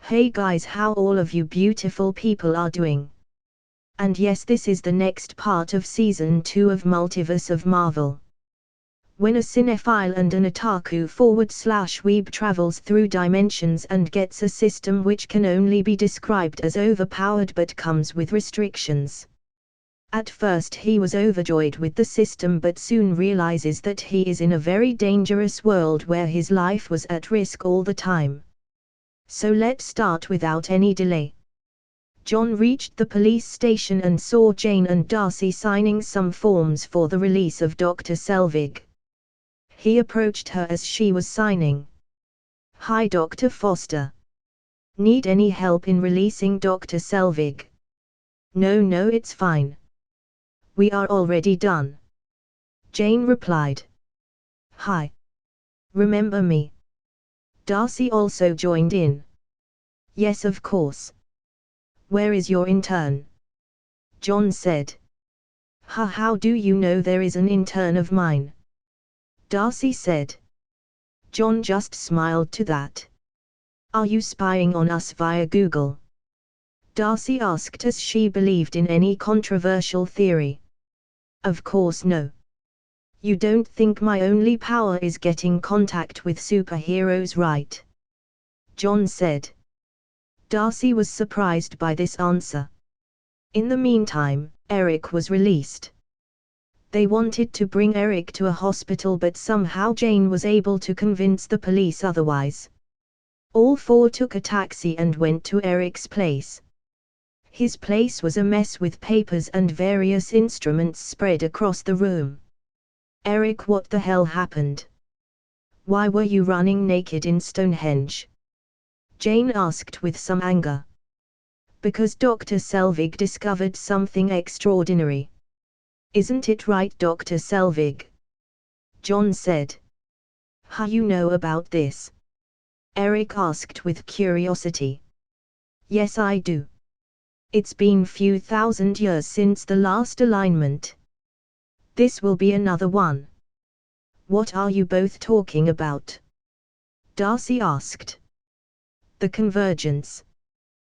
Hey guys, how all of you beautiful people are doing? And yes, this is the next part of Season 2 of Multiverse of Marvel. When a cinephile and an otaku /weeb travels through dimensions and gets a system which can only be described as overpowered but comes with restrictions. At first he was overjoyed with the system but soon realizes that he is in a very dangerous world where his life was at risk all the time. So let's start without any delay. John reached the police station and saw Jane and Darcy signing some forms for the release of Dr. Selvig. He approached her as she was signing. "Hi Dr. Foster. Need any help in releasing Dr. Selvig?" No, it's fine. We are already done." Jane replied. "Hi. Remember me?" Darcy also joined in. "Yes, of course. Where is your intern?" John said. How do you know there is an intern of mine?" Darcy said. John just smiled to that. "Are you spying on us via Google?" Darcy asked as she believed in any controversial theory. "Of course no. You don't think my only power is getting contact with superheroes, right?" John said. Darcy was surprised by this answer. In the meantime, Eric was released. They wanted to bring Eric to a hospital but somehow Jane was able to convince the police otherwise. All four took a taxi and went to Eric's place. His place was a mess with papers and various instruments spread across the room. "Eric, what the hell happened? Why were you running naked in Stonehenge?" Jane asked with some anger. "Because Dr. Selvig discovered something extraordinary. Isn't it right, Dr. Selvig?" John said. "How you know about this?" Eric asked with curiosity. "Yes, I do. It's been few thousand years since the last alignment. This will be another one." "What are you both talking about?" Darcy asked. "The convergence.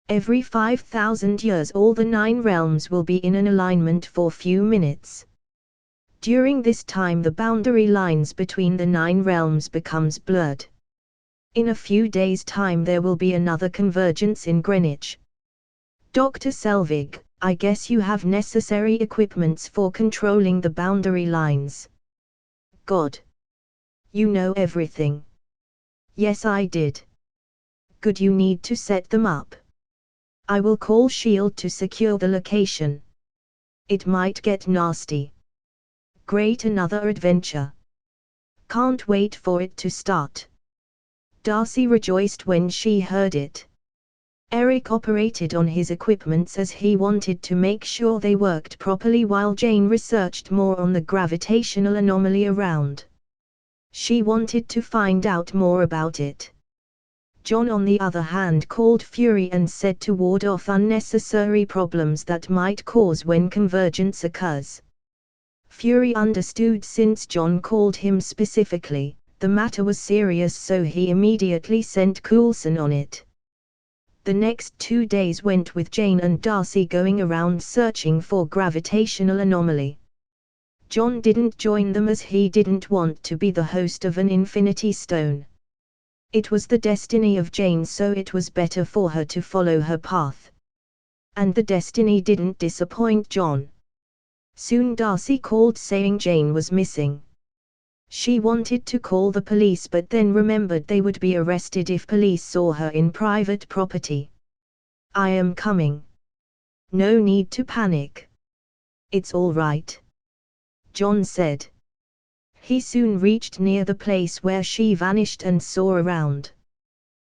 Every 5,000 years all the 9 realms will be in an alignment for few minutes. During this time the boundary lines between the 9 realms becomes blurred. In a few days' time there will be another convergence in Greenwich. Dr. Selvig, I guess you have necessary equipments for controlling the boundary lines." "God. You know everything." "Yes, I did." "Good, you need to set them up. I will call SHIELD to secure the location. It might get nasty." "Great, another adventure. Can't wait for it to start." Darcy rejoiced when she heard it. Eric operated on his equipments as he wanted to make sure they worked properly while Jane researched more on the gravitational anomaly around. She wanted to find out more about it. John on the other hand called Fury and said to ward off unnecessary problems that might cause when convergence occurs. Fury understood since John called him specifically. The matter was serious, so he immediately sent Coulson on it. The next 2 days went with Jane and Darcy going around searching for gravitational anomaly. John didn't join them as he didn't want to be the host of an Infinity Stone. It was the destiny of Jane, so it was better for her to follow her path. And the destiny didn't disappoint John. Soon Darcy called saying Jane was missing. She wanted to call the police but then remembered they would be arrested if police saw her in private property. "I am coming. No need to panic. It's all right," John said. He soon reached near the place where she vanished and saw around.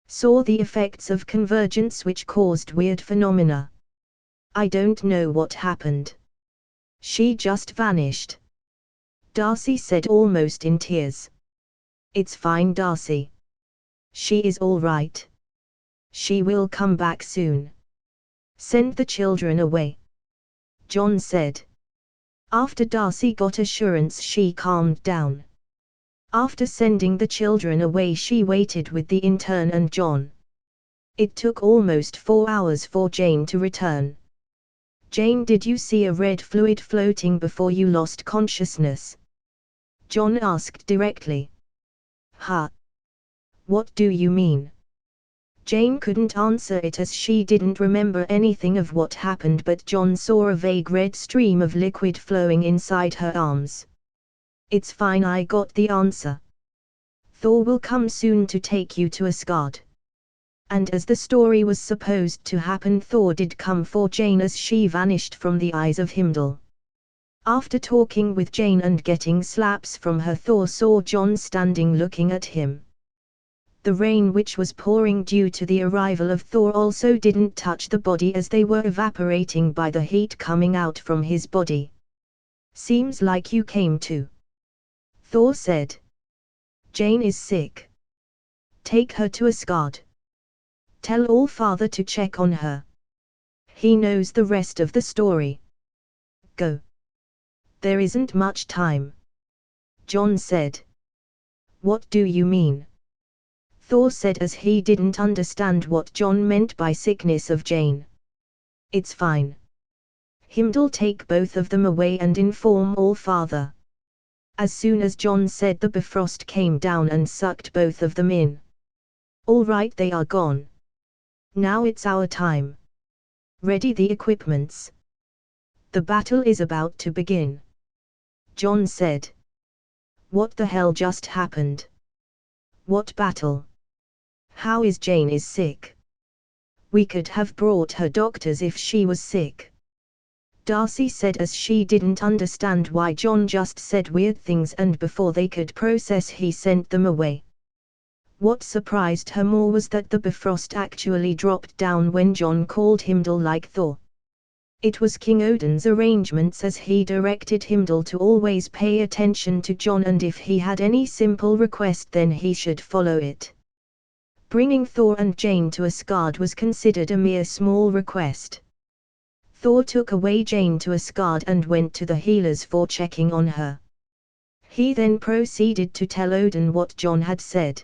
Saw the effects of convergence which caused weird phenomena. "I don't know what happened. She just vanished," Darcy said almost in tears. "It's fine, Darcy. She is all right. She will come back soon. Send the children away," John said. After Darcy got assurance, she calmed down. After sending the children away, she waited with the intern and John. It took almost 4 hours for Jane to return. Jane, did you see a red fluid floating before you lost consciousness? John asked directly. Huh? What do you mean? Jane couldn't answer it as she didn't remember anything of what happened, but John saw a vague red stream of liquid flowing inside her arms. It's fine, I got the answer. Thor will come soon to take you to Asgard. And as the story was supposed to happen, Thor did come for Jane as she vanished from the eyes of Heimdall. After talking with Jane and getting slaps from her, Thor saw John standing looking at him. The rain which was pouring due to the arrival of Thor also didn't touch the body as they were evaporating by the heat coming out from his body. Seems like you came too. Thor said. Jane is sick. Take her to Asgard. Tell Allfather to check on her. He knows the rest of the story. Go. There isn't much time. John said. What do you mean? Thor said as he didn't understand what John meant by sickness of Jane. It's fine. Heimdall, take both of them away and inform Allfather. As soon as John said, the Bifrost came down and sucked both of them in. All right, they are gone. Now it's our time. Ready the equipments. The battle is about to begin. John said. What the hell just happened? What battle? How is Jane is sick? We could have brought her doctors if she was sick. Darcy said as she didn't understand why John just said weird things, and before they could process he sent them away. What surprised her more was that the Bifrost actually dropped down when John called Heimdall like Thor. It was King Odin's arrangements, as he directed Heimdall to always pay attention to John, and if he had any simple request then he should follow it. Bringing Thor and Jane to Asgard was considered a mere small request. Thor took away Jane to Asgard and went to the healers for checking on her. He then proceeded to tell Odin what John had said.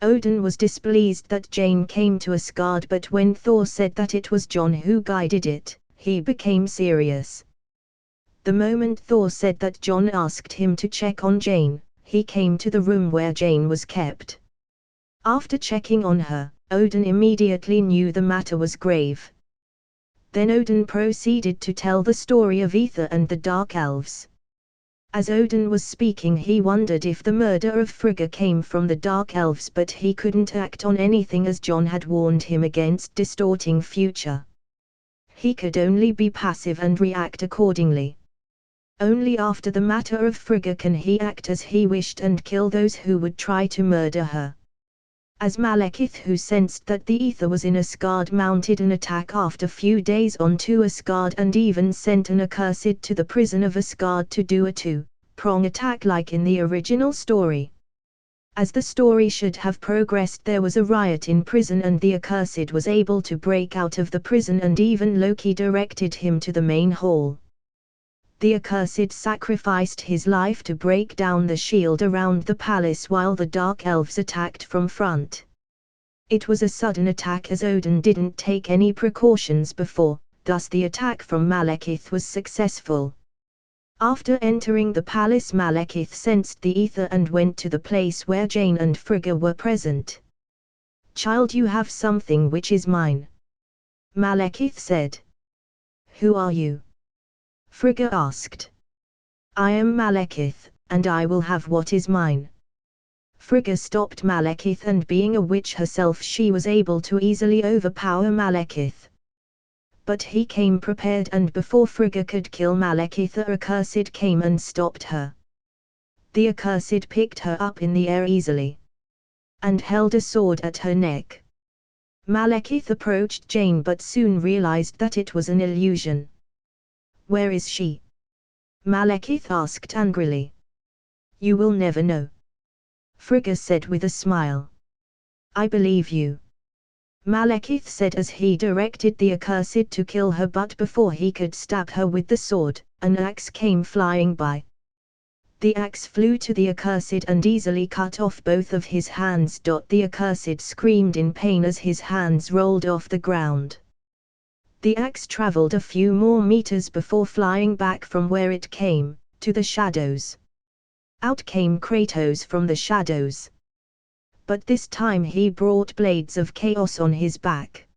Odin was displeased that Jane came to Asgard, but when Thor said that it was John who guided it, he became serious. The moment Thor said that John asked him to check on Jane, he came to the room where Jane was kept. After checking on her, Odin immediately knew the matter was grave. Then Odin proceeded to tell the story of Aether and the Dark Elves. As Odin was speaking, he wondered if the murder of Frigga came from the Dark Elves, but he couldn't act on anything as John had warned him against distorting future. He could only be passive and react accordingly. Only after the matter of Frigga can he act as he wished and kill those who would try to murder her. As Malekith, who sensed that the Aether was in Asgard, mounted an attack after few days onto Asgard and even sent an accursed to the prison of Asgard to do a two-prong attack like in the original story. As the story should have progressed, there was a riot in prison and the accursed was able to break out of the prison, and even Loki directed him to the main hall. The accursed sacrificed his life to break down the shield around the palace while the Dark Elves attacked from front. It was a sudden attack as Odin didn't take any precautions before, thus the attack from Malekith was successful. After entering the palace, Malekith sensed the Aether and went to the place where Jane and Frigga were present. "Child, you have something which is mine," Malekith said. "Who are you?" Frigga asked. "I am Malekith, and I will have what is mine." Frigga stopped Malekith, and being a witch herself, she was able to easily overpower Malekith. But he came prepared, and before Frigga could kill Malekith, the accursed came and stopped her. The accursed picked her up in the air easily and held a sword at her neck. Malekith approached Jane but soon realized that it was an illusion. "Where is she?" Malekith asked angrily. "You will never know," Frigga said with a smile. "I believe you," Malekith said as he directed the accursed to kill her, but before he could stab her with the sword, an axe came flying by. The axe flew to the accursed and easily cut off both of his hands. The accursed screamed in pain as his hands rolled off the ground. The axe traveled a few more meters before flying back from where it came, to the shadows. Out came Kratos from the shadows. But this time he brought blades of chaos on his back.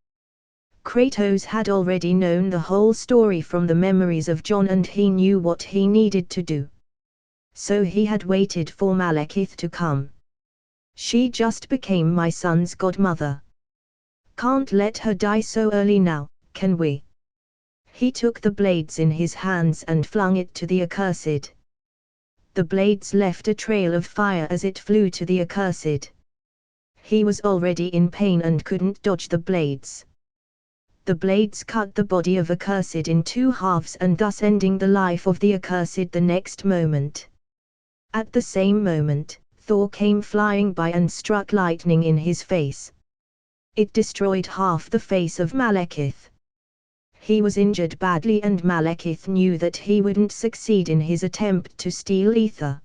Kratos had already known the whole story from the memories of John, and he knew what he needed to do. So he had waited for Malekith to come. She just became my son's godmother. Can't let her die so early now, can we? He took the blades in his hands and flung it to the accursed. The blades left a trail of fire as it flew to the accursed. He was already in pain and couldn't dodge the blades. The blades cut the body of accursed in two halves and thus ending the life of the accursed the next moment. At the same moment, Thor came flying by and struck lightning in his face. It destroyed half the face of Malekith. He was injured badly, and Malekith knew that he wouldn't succeed in his attempt to steal ether.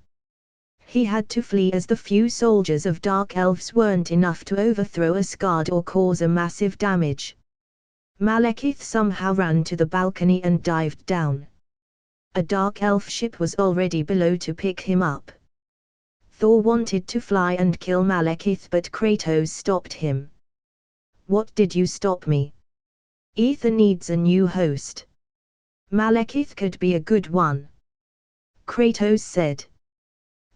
He had to flee as the few soldiers of Dark Elves weren't enough to overthrow Asgard or cause a massive damage. Malekith somehow ran to the balcony and dived down. A Dark Elf ship was already below to pick him up. Thor wanted to fly and kill Malekith, but Kratos stopped him. What did you stop me? Ether needs a new host. Malekith could be a good one, Kratos said.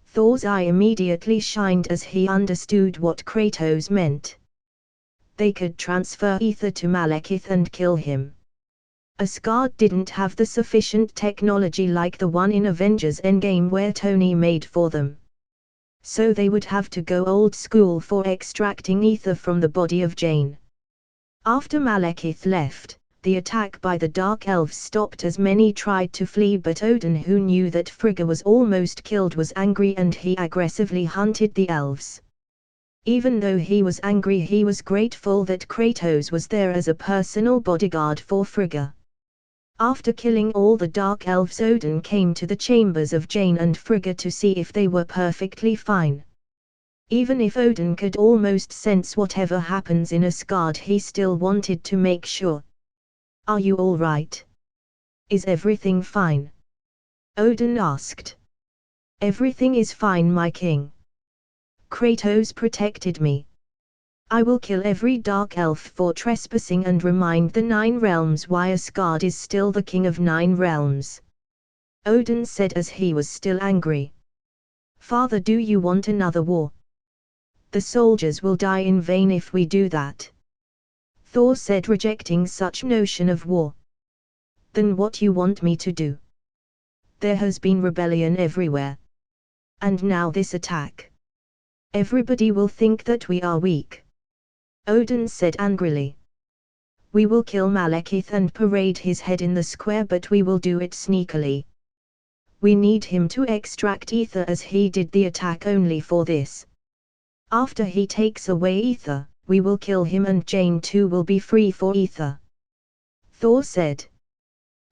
Thor's eye immediately shined as he understood what Kratos meant. They could transfer ether to Malekith and kill him. Asgard didn't have the sufficient technology like the one in Avengers Endgame where Tony made for them. So they would have to go old school for extracting ether from the body of Jane. After Malekith left, the attack by the Dark Elves stopped as many tried to flee, but Odin, who knew that Frigga was almost killed, was angry and he aggressively hunted the elves. Even though he was angry, he was grateful that Kratos was there as a personal bodyguard for Frigga. After killing all the Dark Elves, Odin came to the chambers of Jane and Frigga to see if they were perfectly fine. Even if Odin could almost sense whatever happens in Asgard, he still wanted to make sure. Are you all right? Is everything fine? Odin asked. Everything is fine, my king. Kratos protected me. I will kill every Dark Elf for trespassing and remind the 9 realms why Asgard is still the king of 9 realms. Odin said as he was still angry. Father, do you want another war? The soldiers will die in vain if we do that. Thor said, rejecting such notion of war. Then what you want me to do? There has been rebellion everywhere. And now this attack. Everybody will think that we are weak. Odin said angrily. We will kill Malekith and parade his head in the square, but we will do it sneakily. We need him to extract ether as he did the attack only for this. After he takes away ether, we will kill him and Jane too will be free for ether. Thor said.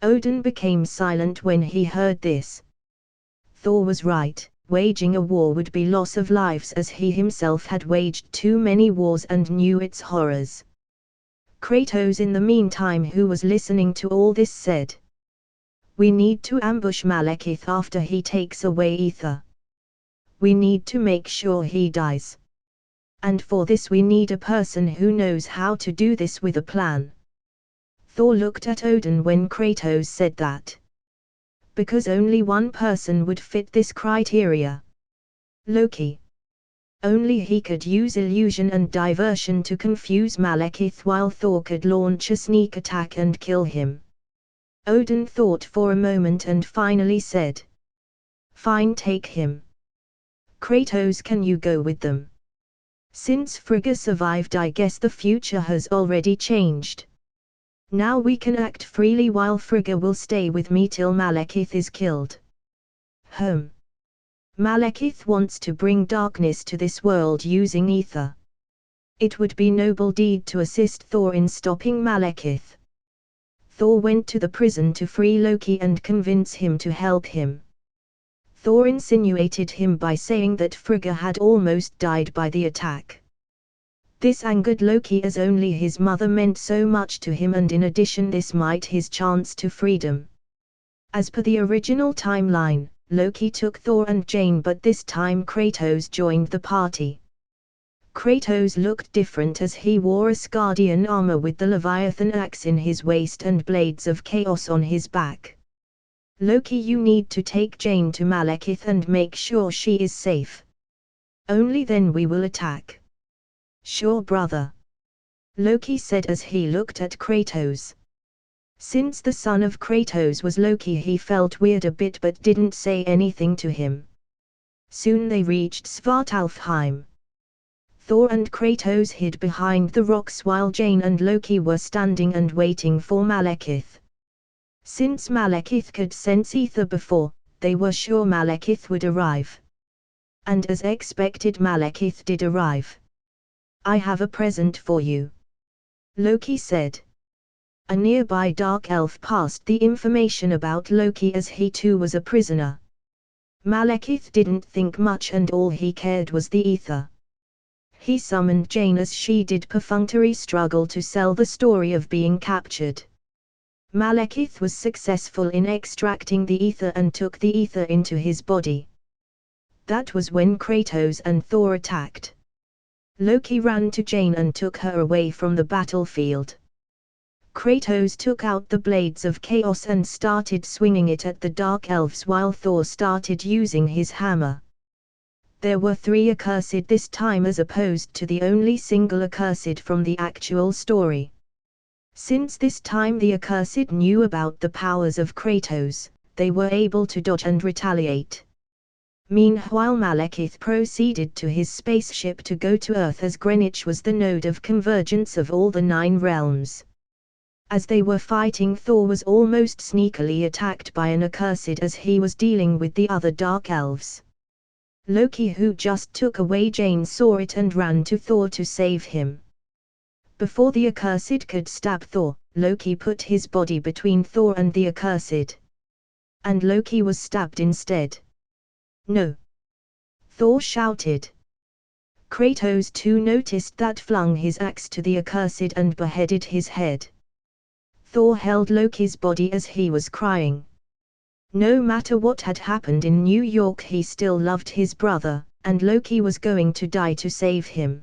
Odin became silent when he heard this. Thor was right. Waging a war would be loss of lives, as he himself had waged too many wars and knew its horrors. Kratos, in the meantime, who was listening to all this, said, we need to ambush Malekith after he takes away ether. We need to make sure he dies. And for this we need a person who knows how to do this with a plan. Thor looked at Odin when Kratos said that. Because only one person would fit this criteria. Loki. Only he could use illusion and diversion to confuse Malekith, while Thor could launch a sneak attack and kill him. Odin thought for a moment and finally said. Fine, take him. Kratos, can you go with them? Since Frigga survived, I guess the future has already changed. Now we can act freely, while Frigga will stay with me till Malekith is killed. Malekith wants to bring darkness to this world using ether. It would be noble deed to assist Thor in stopping Malekith. Thor went to the prison to free Loki and convince him to help him. Thor insinuated him by saying that Frigga had almost died by the attack. This angered Loki as only his mother meant so much to him, and in addition this might his chance to freedom. As per the original timeline, Loki took Thor and Jane, but this time Kratos joined the party. Kratos looked different as he wore Asgardian armor with the Leviathan axe in his waist and blades of chaos on his back. Loki, you need to take Jane to Malekith and make sure she is safe. Only then we will attack. Sure, brother. Loki said as he looked at Kratos. Since the son of Kratos was Loki, he felt weird a bit but didn't say anything to him. Soon they reached Svartalfheim. Thor and Kratos hid behind the rocks while Jane and Loki were standing and waiting for Malekith. Since Malekith could sense ether before, they were sure Malekith would arrive. And as expected, Malekith did arrive. I have a present for you, Loki said. A nearby dark elf passed the information about Loki as he too was a prisoner. Malekith didn't think much and all he cared was the ether. He summoned Jane as she did perfunctory struggle to sell the story of being captured. Malekith was successful in extracting the ether and took the ether into his body. That was when Kratos and Thor attacked. Loki ran to Jane and took her away from the battlefield. Kratos took out the blades of chaos and started swinging it at the dark elves while Thor started using his hammer. There were 3 accursed this time as opposed to the only single accursed from the actual story. Since this time the accursed knew about the powers of Kratos, they were able to dodge and retaliate. Meanwhile Malekith proceeded to his spaceship to go to Earth as Greenwich was the node of convergence of all the 9 realms. As they were fighting, Thor was almost sneakily attacked by an accursed as he was dealing with the other dark elves. Loki, who just took away Jane, saw it and ran to Thor to save him. Before the accursed could stab Thor, Loki put his body between Thor and the accursed. And Loki was stabbed instead. No! Thor shouted. Kratos too noticed that, flung his axe to the accursed and beheaded his head. Thor held Loki's body as he was crying. No matter what had happened in New York, he still loved his brother, and Loki was going to die to save him.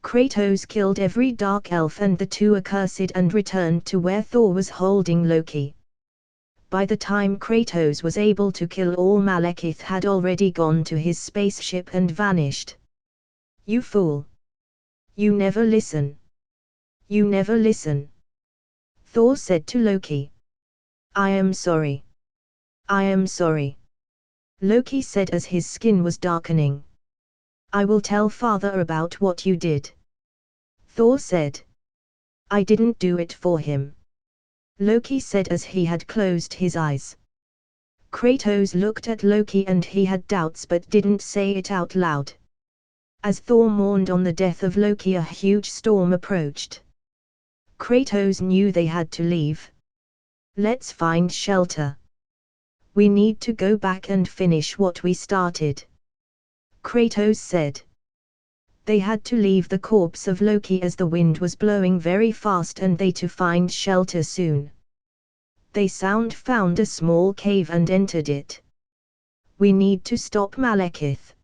Kratos killed every dark elf and the 2 accursed and returned to where Thor was holding Loki. By the time Kratos was able to kill all, Malekith had already gone to his spaceship and vanished. You fool! You never listen! You never listen! Thor said to Loki. I am sorry. I am sorry. Loki said as his skin was darkening. I will tell father about what you did. Thor said. I didn't do it for him. Loki said as he had closed his eyes. Kratos looked at Loki and he had doubts but didn't say it out loud. As Thor mourned on the death of Loki, a huge storm approached. Kratos knew they had to leave. Let's find shelter. We need to go back and finish what we started, Kratos said. They had to leave the corpse of Loki as the wind was blowing very fast and they to find shelter soon. They found a small cave and entered it. We need to stop Malekith.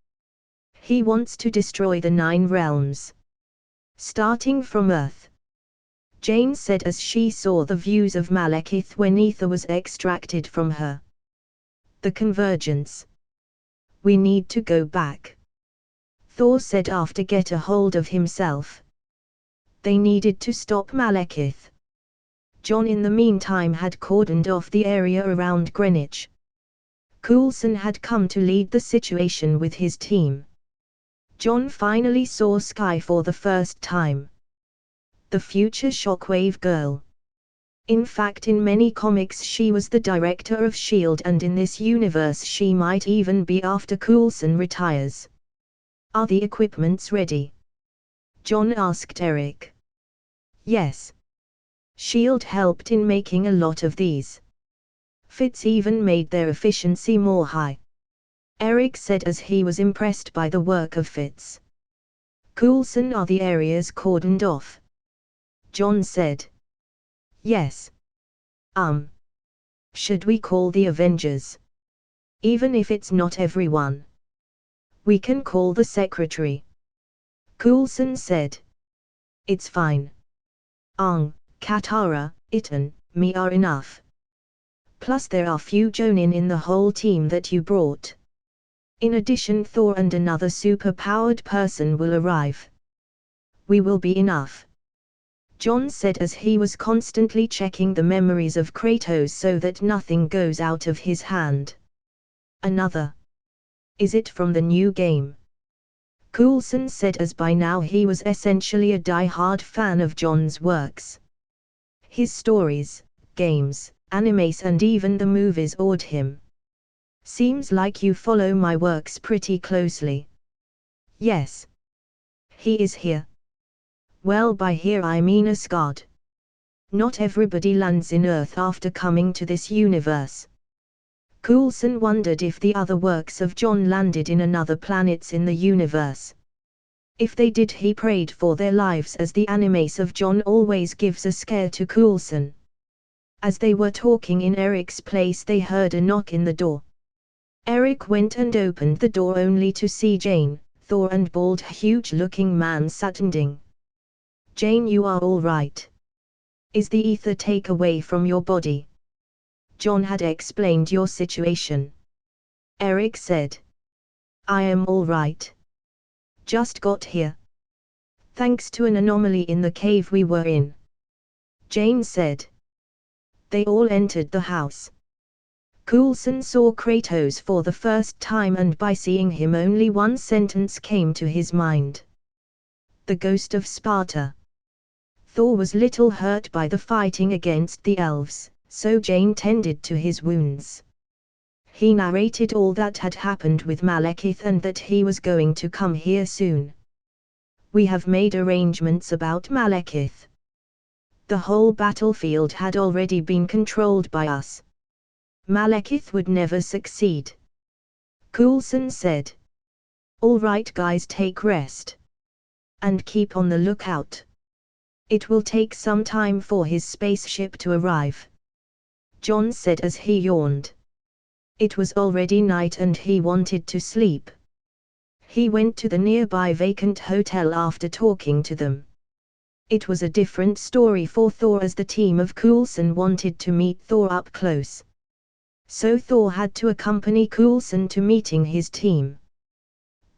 He wants to destroy the 9 realms. Starting from Earth. Jane said as she saw the views of Malekith when ether was extracted from her. The convergence. We need to go back. Thor said after get a hold of himself. They needed to stop Malekith. John in the meantime had cordoned off the area around Greenwich. Coulson had come to lead the situation with his team. John finally saw Sky for the first time. The future Shockwave girl. In fact, in many comics she was the director of S.H.I.E.L.D. and in this universe she might even be after Coulson retires. Are the equipments ready? John asked Eric. Yes. S.H.I.E.L.D. helped in making a lot of these. Fitz even made their efficiency more high. Eric said as he was impressed by the work of Fitz. Coulson, are the areas cordoned off? John said. Yes. Should we call the Avengers? Even if it's not everyone. We can call the secretary. Coulson said. It's fine. Katara, Iten, me are enough. Plus there are few Jonin in the whole team that you brought. In addition, Thor and another super-powered person will arrive. We will be enough. John said as he was constantly checking the memories of Kratos so that nothing goes out of his hand. Another. Is it from the new game? Coulson said as by now he was essentially a die-hard fan of John's works. His stories, games, animes and even the movies awed him. Seems like you follow my works pretty closely. Yes. He is here. Well, by here I mean Asgard. Not everybody lands in Earth after coming to this universe. Coulson wondered if the other works of John landed in another planets in the universe. If they did, he prayed for their lives, as the animes of John always gives a scare to Coulson. As they were talking in Eric's place, they heard a knock in the door. Eric went and opened the door only to see Jane, Thor and bald huge-looking man standing. Jane, you are all right. Is the ether take away from your body? John had explained your situation. Eric said. I am all right. Just got here. Thanks to an anomaly in the cave we were in. Jane said. They all entered the house. Coulson saw Kratos for the first time, and by seeing him only one sentence came to his mind. The ghost of Sparta. Thor was little hurt by the fighting against the elves, so Jane tended to his wounds. He narrated all that had happened with Malekith and that he was going to come here soon. We have made arrangements about Malekith. The whole battlefield had already been controlled by us. Malekith would never succeed. Coulson said. All right guys, take rest. And keep on the lookout. It will take some time for his spaceship to arrive. John said as he yawned. It was already night and he wanted to sleep. He went to the nearby vacant hotel after talking to them. It was a different story for Thor, as the team of Coulson wanted to meet Thor up close. So Thor had to accompany Coulson to meeting his team.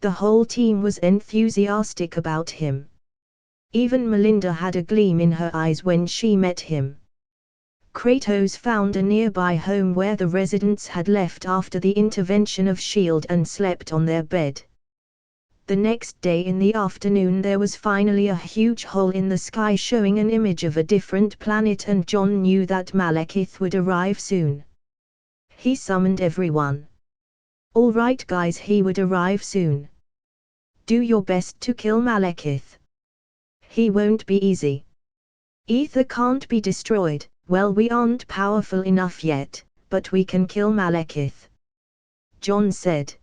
The whole team was enthusiastic about him. Even Melinda had a gleam in her eyes when she met him. Kratos found a nearby home where the residents had left after the intervention of S.H.I.E.L.D. and slept on their bed. The next day in the afternoon there was finally a huge hole in the sky showing an image of a different planet, and John knew that Malekith would arrive soon. He summoned everyone. All right guys, he would arrive soon. Do your best to kill Malekith. He won't be easy. Ether can't be destroyed. Well, we aren't powerful enough yet, but we can kill Malekith. John said.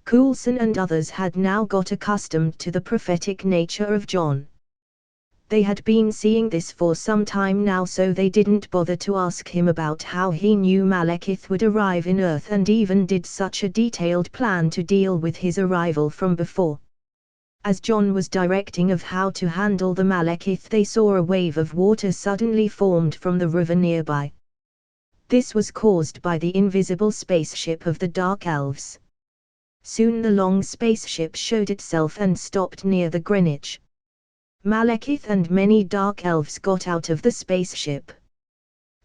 Coulson and others had now got accustomed to the prophetic nature of John. They had been seeing this for some time now, so they didn't bother to ask him about how he knew Malekith would arrive in Earth, and even did such a detailed plan to deal with his arrival from before. As John was directing of how to handle the Malekith, they saw a wave of water suddenly formed from the river nearby. This was caused by the invisible spaceship of the Dark Elves. Soon the long spaceship showed itself and stopped near the Greenwich. Malekith and many Dark Elves got out of the spaceship.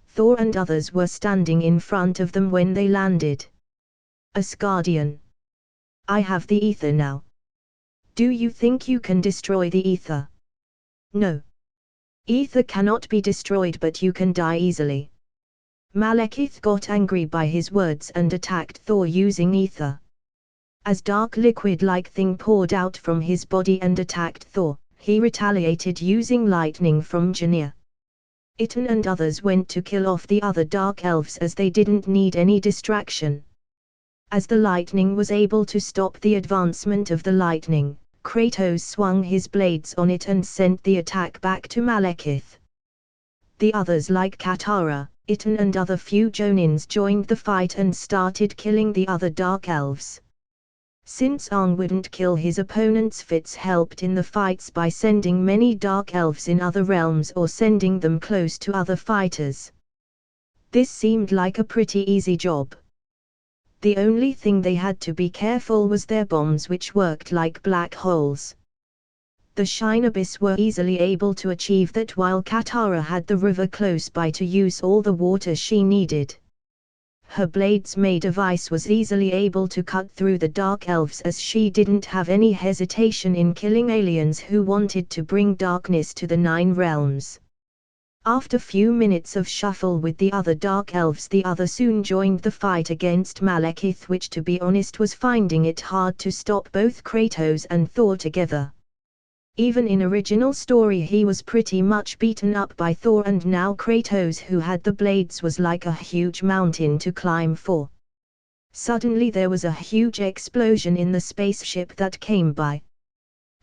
Thor and others were standing in front of them when they landed. Asgardian. I have the ether now. Do you think you can destroy the ether? No. Ether cannot be destroyed, but you can die easily. Malekith got angry by his words and attacked Thor using ether. As dark liquid-like thing poured out from his body and attacked Thor, he retaliated using lightning from Janir. Iten and others went to kill off the other Dark Elves as they didn't need any distraction. As the lightning was able to stop the advancement of the lightning, Kratos swung his blades on it and sent the attack back to Malekith. The others like Katara, Itan and other few Jonins joined the fight and started killing the other Dark Elves. Since Aang wouldn't kill his opponents, Fitz helped in the fights by sending many Dark Elves in other realms or sending them close to other fighters. This seemed like a pretty easy job. The only thing they had to be careful was their bombs, which worked like black holes. The Shine Abyss were easily able to achieve that, while Katara had the river close by to use all the water she needed. Her blades made device was easily able to cut through the Dark Elves, as she didn't have any hesitation in killing aliens who wanted to bring darkness to the 9 realms. After few minutes of shuffle with the other Dark Elves, the other soon joined the fight against Malekith, which to be honest was finding it hard to stop both Kratos and Thor together. Even in original story he was pretty much beaten up by Thor, and now Kratos, who had the blades, was like a huge mountain to climb for. Suddenly there was a huge explosion in the spaceship that came by.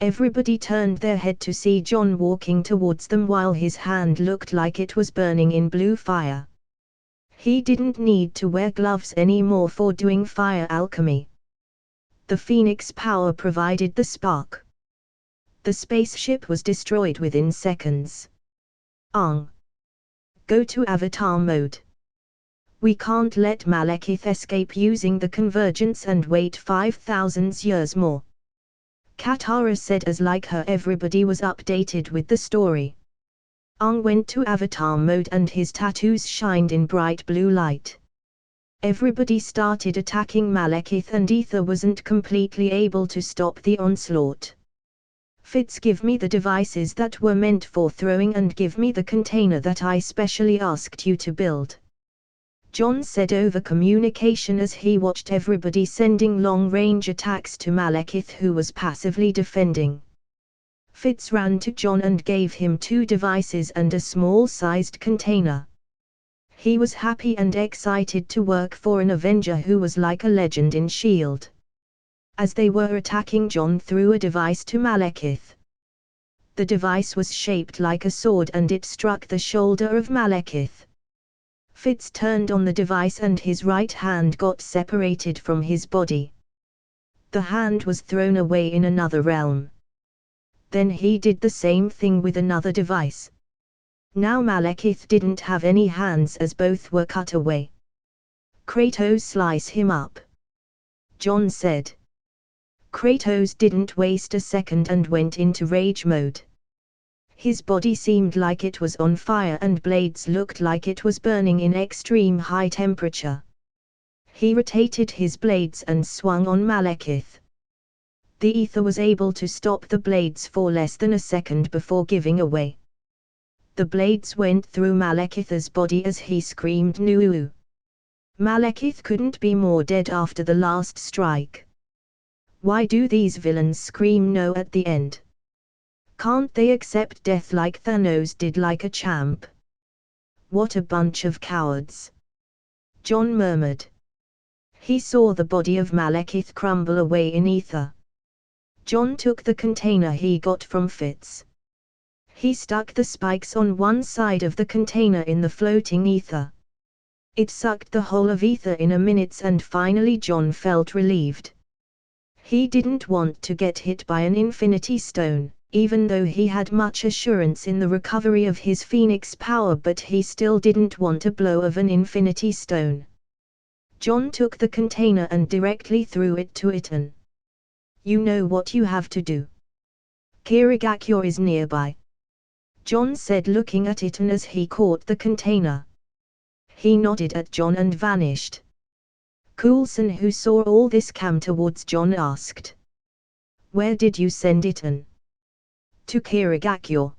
Everybody turned their head to see John walking towards them while his hand looked like it was burning in blue fire. He didn't need to wear gloves anymore for doing fire alchemy. The Phoenix power provided the spark. The spaceship was destroyed within seconds. Aang, go to Avatar mode. We can't let Malekith escape using the convergence and wait 5,000 years more. Katara said, as like her everybody was updated with the story. Aang went to Avatar mode and his tattoos shined in bright blue light. Everybody started attacking Malekith and Aether wasn't completely able to stop the onslaught. Fitz, give me the devices that were meant for throwing and give me the container that I specially asked you to build. John said over communication as he watched everybody sending long-range attacks to Malekith, who was passively defending. Fitz ran to John and gave him 2 devices and a small-sized container. He was happy and excited to work for an Avenger who was like a legend in S.H.I.E.L.D. As they were attacking, John threw a device to Malekith. The device was shaped like a sword and it struck the shoulder of Malekith. Fitz turned on the device and his right hand got separated from his body. The hand was thrown away in another realm. Then he did the same thing with another device. Now Malekith didn't have any hands as both were cut away. Kratos, slice him up, John said. Kratos didn't waste a second and went into rage mode. His body seemed like it was on fire and blades looked like it was burning in extreme high temperature. He rotated his blades and swung on Malekith. The Aether was able to stop the blades for less than a second before giving away. The blades went through Malekith's body as he screamed "Nuu!" Malekith couldn't be more dead after the last strike. Why do these villains scream no at the end? Can't they accept death like Thanos did, like a champ? What a bunch of cowards! John murmured. He saw the body of Malekith crumble away in ether. John took the container he got from Fitz. He stuck the spikes on one side of the container in the floating ether. It sucked the whole of ether in a minute and finally John felt relieved. He didn't want to get hit by an infinity stone, even though he had much assurance in the recovery of his Phoenix power, but he still didn't want a blow of an infinity stone. John took the container and directly threw it to Itan. You know what you have to do. Kirigakure is nearby, John said, looking at Itan as he caught the container. He nodded at John and vanished. Coulson, who saw all this come towards John, asked, "Where did you send Itan?" "To Kirigakure.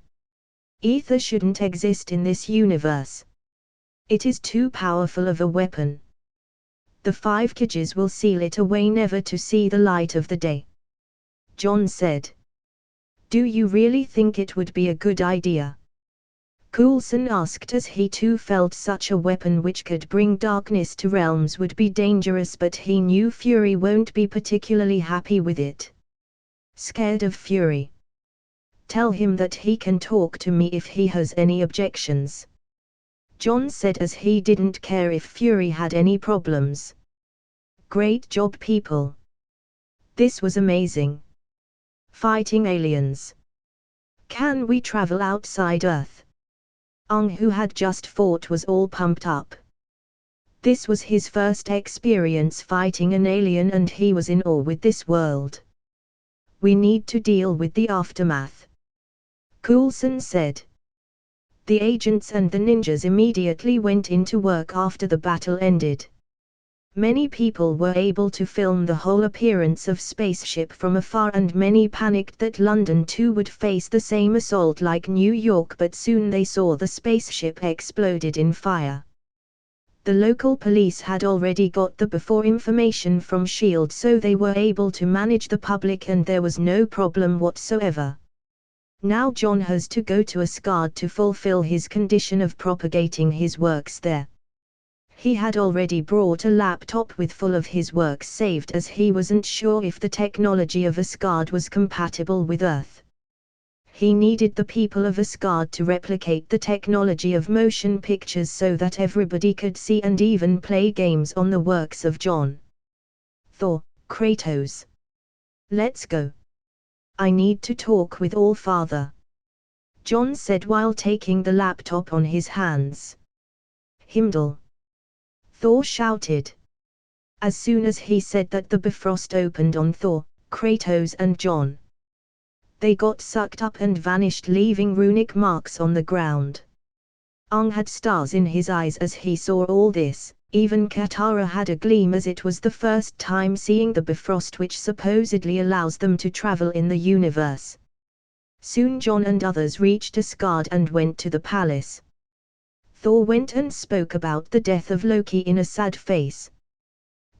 Ether shouldn't exist in this universe. It is too powerful of a weapon. The 5 Kages will seal it away, never to see the light of the day," John said. "Do you really think it would be a good idea?" Coulson asked as he too felt such a weapon which could bring darkness to realms would be dangerous, but he knew Fury won't be particularly happy with it. Scared of Fury? Tell him that he can talk to me if he has any objections. John said as he didn't care if Fury had any problems. Great job, people. This was amazing. Fighting aliens. Can we travel outside Earth? Ong, who had just fought, was all pumped up. This was his first experience fighting an alien and he was in awe with this world. We need to deal with the aftermath, Coulson said. The agents and the ninjas immediately went into work after the battle ended. Many people were able to film the whole appearance of spaceship from afar, and many panicked that London too would face the same assault like New York, but soon they saw the spaceship exploded in fire. The local police had already got the before information from S.H.I.E.L.D., so they were able to manage the public and there was no problem whatsoever. Now John has to go to Asgard to fulfill his condition of propagating his works there. He had already brought a laptop with full of his works saved as he wasn't sure if the technology of Asgard was compatible with Earth. He needed the people of Asgard to replicate the technology of motion pictures so that everybody could see and even play games on the works of John. Thor, Kratos. Let's go. I need to talk with All-Father, John said while taking the laptop on his hands. Heimdall, Thor shouted. As soon as he said that, the Bifrost opened on Thor, Kratos and John. They got sucked up and vanished, leaving runic marks on the ground. Ong had stars in his eyes as he saw all this. Even Katara had a gleam as it was the first time seeing the Bifrost, which supposedly allows them to travel in the universe. Soon John and others reached Asgard and went to the palace. Thor went and spoke about the death of Loki in a sad face.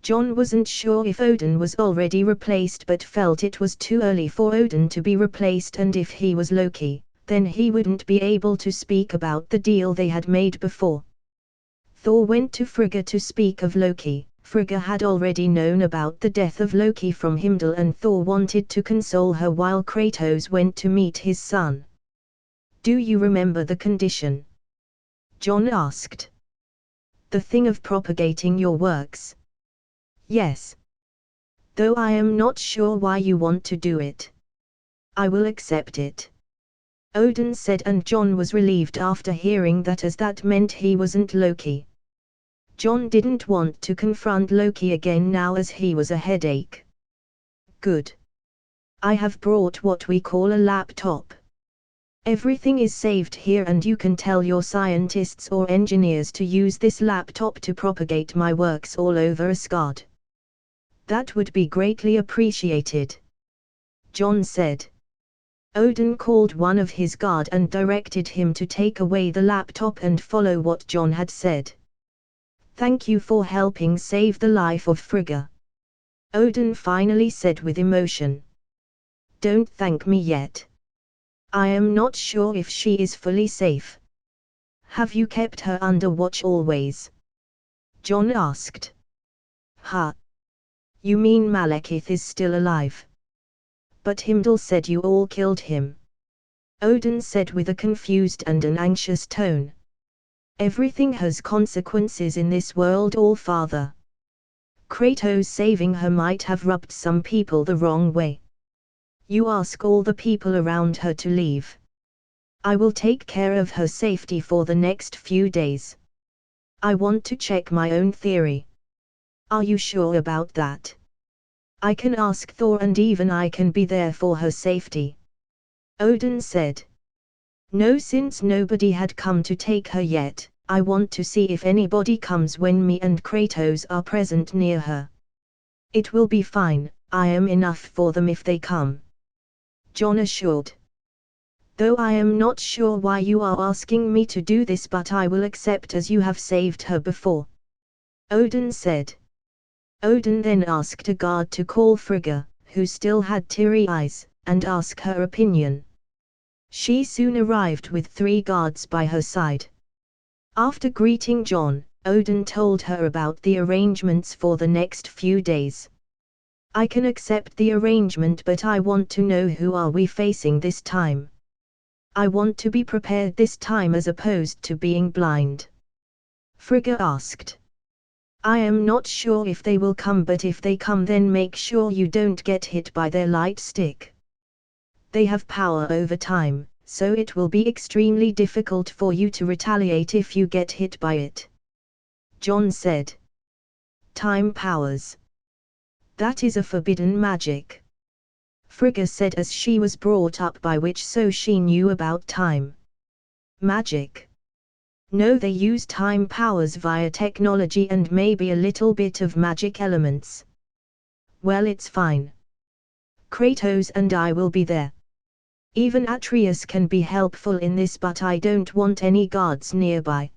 John wasn't sure if Odin was already replaced but felt it was too early for Odin to be replaced, and if he was Loki, then he wouldn't be able to speak about the deal they had made before. Thor went to Frigga to speak of Loki. Frigga had already known about the death of Loki from Heimdall, and Thor wanted to console her while Kratos went to meet his son. Do you remember the condition? John asked. The thing of propagating your works. Yes. Though I am not sure why you want to do it. I will accept it, Odin said, and John was relieved after hearing that, as that meant he wasn't Loki. John didn't want to confront Loki again now as he was a headache. Good. I have brought what we call a laptop. Everything is saved here and you can tell your scientists or engineers to use this laptop to propagate my works all over Asgard. That would be greatly appreciated, John said. Odin called one of his guard and directed him to take away the laptop and follow what John had said. Thank you for helping save the life of Frigga, Odin finally said with emotion. Don't thank me yet. I am not sure if she is fully safe. Have you kept her under watch always? John asked. Ha! You mean Malekith is still alive? But Heimdall said you all killed him, Odin said with a confused and an anxious tone. Everything has consequences in this world, All-Father. Kratos saving her might have rubbed some people the wrong way. You ask all the people around her to leave. I will take care of her safety for the next few days. I want to check my own theory. Are you sure about that? I can ask Thor and even I can be there for her safety, Odin said. No, since nobody had come to take her yet, I want to see if anybody comes when me and Kratos are present near her. It will be fine, I am enough for them if they come, John assured. Though I am not sure why you are asking me to do this, but I will accept as you have saved her before, Odin said. Odin then asked a guard to call Frigga, who still had teary eyes, and ask her opinion. She soon arrived with 3 guards by her side. After greeting John, Odin told her about the arrangements for the next few days. I can accept the arrangement, but I want to know who are we facing this time. I want to be prepared this time as opposed to being blind. Frigga asked. I am not sure if they will come, but if they come then make sure you don't get hit by their light stick. They have power over time, so it will be extremely difficult for you to retaliate if you get hit by it. John said. Time powers. That is a forbidden magic. Frigga said as she was brought up by which, so she knew about time. Magic. No, they use time powers via technology and maybe a little bit of magic elements. Well, it's fine. Kratos and I will be there. Even Atreus can be helpful in this, but I don't want any guards nearby.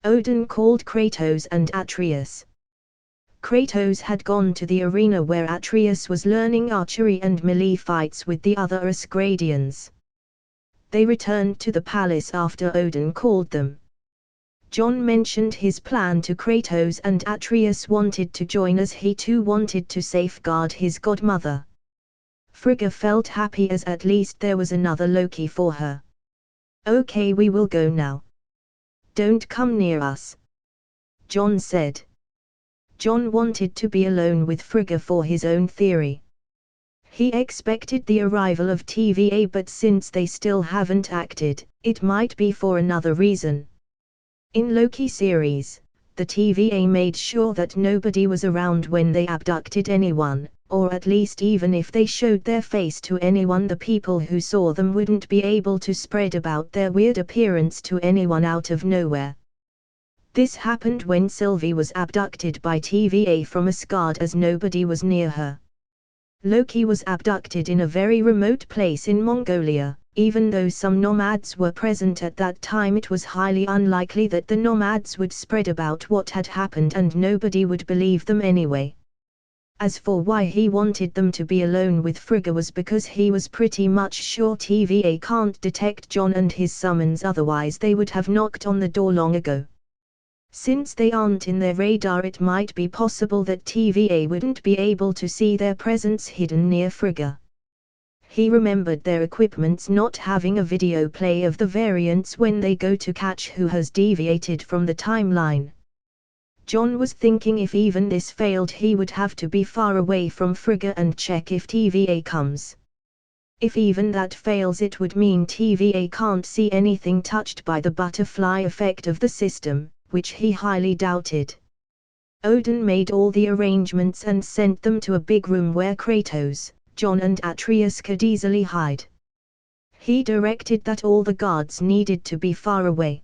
Odin called Kratos and Atreus. Kratos had gone to the arena where Atreus was learning archery and melee fights with the other Asgardians. They returned to the palace after Odin called them. John mentioned his plan to Kratos and Atreus wanted to join as he too wanted to safeguard his godmother. Frigga felt happy as at least there was another Loki for her. Okay, we will go now. Don't come near us, John said. John wanted to be alone with Frigga for his own theory. He expected the arrival of TVA, but since they still haven't acted, it might be for another reason. In Loki series, the TVA made sure that nobody was around when they abducted anyone, or at least even if they showed their face to anyone, the people who saw them wouldn't be able to spread about their weird appearance to anyone out of nowhere. This happened when Sylvie was abducted by TVA from Asgard as nobody was near her. Loki was abducted in a very remote place in Mongolia. Even though some nomads were present at that time, it was highly unlikely that the nomads would spread about what had happened and nobody would believe them anyway. As for why he wanted them to be alone with Frigga was because he was pretty much sure TVA can't detect John and his summons, otherwise they would have knocked on the door long ago. Since they aren't in their radar, it might be possible that TVA wouldn't be able to see their presence hidden near Frigga. He remembered their equipments not having a video play of the variants when they go to catch who has deviated from the timeline. John was thinking if even this failed, he would have to be far away from Frigga and check if TVA comes. If even that fails, it would mean TVA can't see anything touched by the butterfly effect of the system, which he highly doubted. Odin made all the arrangements and sent them to a big room where Kratos, John and Atreus could easily hide. He directed that all the guards needed to be far away.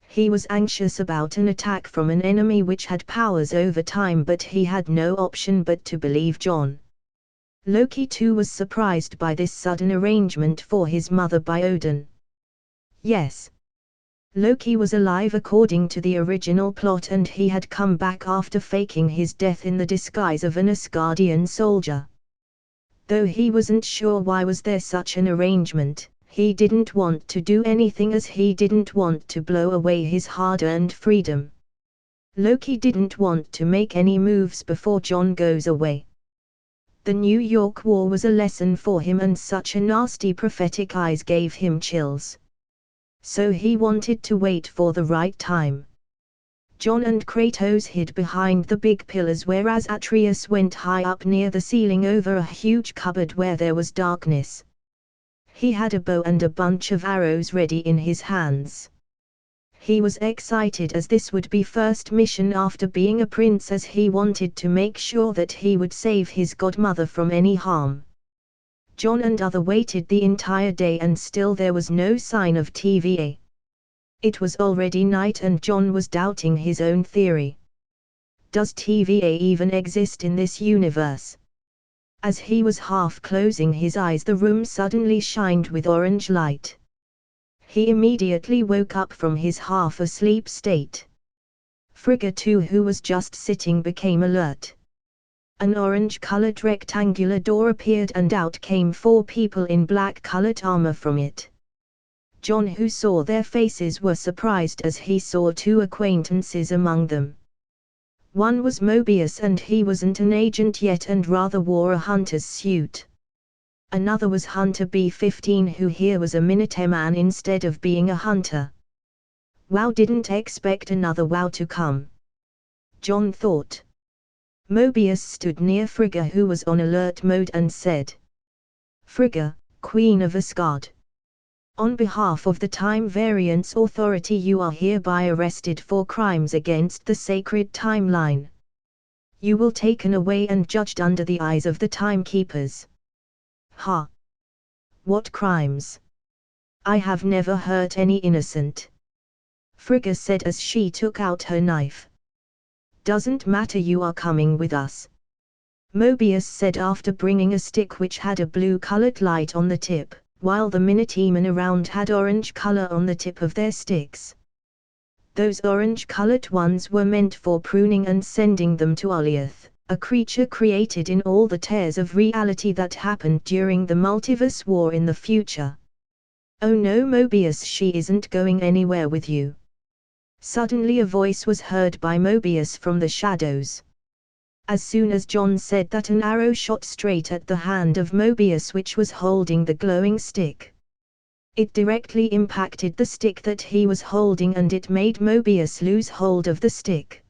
He was anxious about an attack from an enemy which had powers over time, but he had no option but to believe John. Loki too was surprised by this sudden arrangement for his mother by Odin. Yes. Loki was alive according to the original plot, and he had come back after faking his death in the disguise of an Asgardian soldier. Though he wasn't sure why was there such an arrangement, he didn't want to do anything as he didn't want to blow away his hard-earned freedom. Loki didn't want to make any moves before John goes away. The New York War was a lesson for him, and such a nasty prophetic eyes gave him chills. So he wanted to wait for the right time. John and Kratos hid behind the big pillars, whereas Atreus went high up near the ceiling over a huge cupboard where there was darkness. He had a bow and a bunch of arrows ready in his hands. He was excited as this would be first mission after being a prince, as he wanted to make sure that he would save his godmother from any harm. John and other waited the entire day and still there was no sign of TVA. It was already night and John was doubting his own theory. Does TVA even exist in this universe? As he was half closing his eyes, the room suddenly shined with orange light. He immediately woke up from his half-asleep state. Frigga too, who was just sitting, became alert. An orange-colored rectangular door appeared and out came 4 people in black-colored armor from it. John, who saw their faces, were surprised as he saw two acquaintances among them. One was Mobius, and he wasn't an agent yet and rather wore a hunter's suit. Another was Hunter B-15, who here was a Minuteman instead of being a hunter. Wow, didn't expect another wow to come, John thought. Mobius stood near Frigga, who was on alert mode, and said, "Frigga, Queen of Asgard. On behalf of the Time Variance Authority, you are hereby arrested for crimes against the sacred timeline. You will taken away and judged under the eyes of the timekeepers." "Ha! What crimes? I have never hurt any innocent," Frigga said as she took out her knife. "Doesn't matter, you are coming with us," Mobius said after bringing a stick which had a blue-colored light on the tip, while the Minutemen around had orange color on the tip of their sticks. Those orange-colored ones were meant for pruning and sending them to Oliath, a creature created in all the tears of reality that happened during the Multiverse War in the future. "Oh no, Mobius, she isn't going anywhere with you." Suddenly a voice was heard by Mobius from the shadows. As soon as John said that, an arrow shot straight at the hand of Mobius, which was holding the glowing stick. It directly impacted the stick that he was holding, and it made Mobius lose hold of the stick.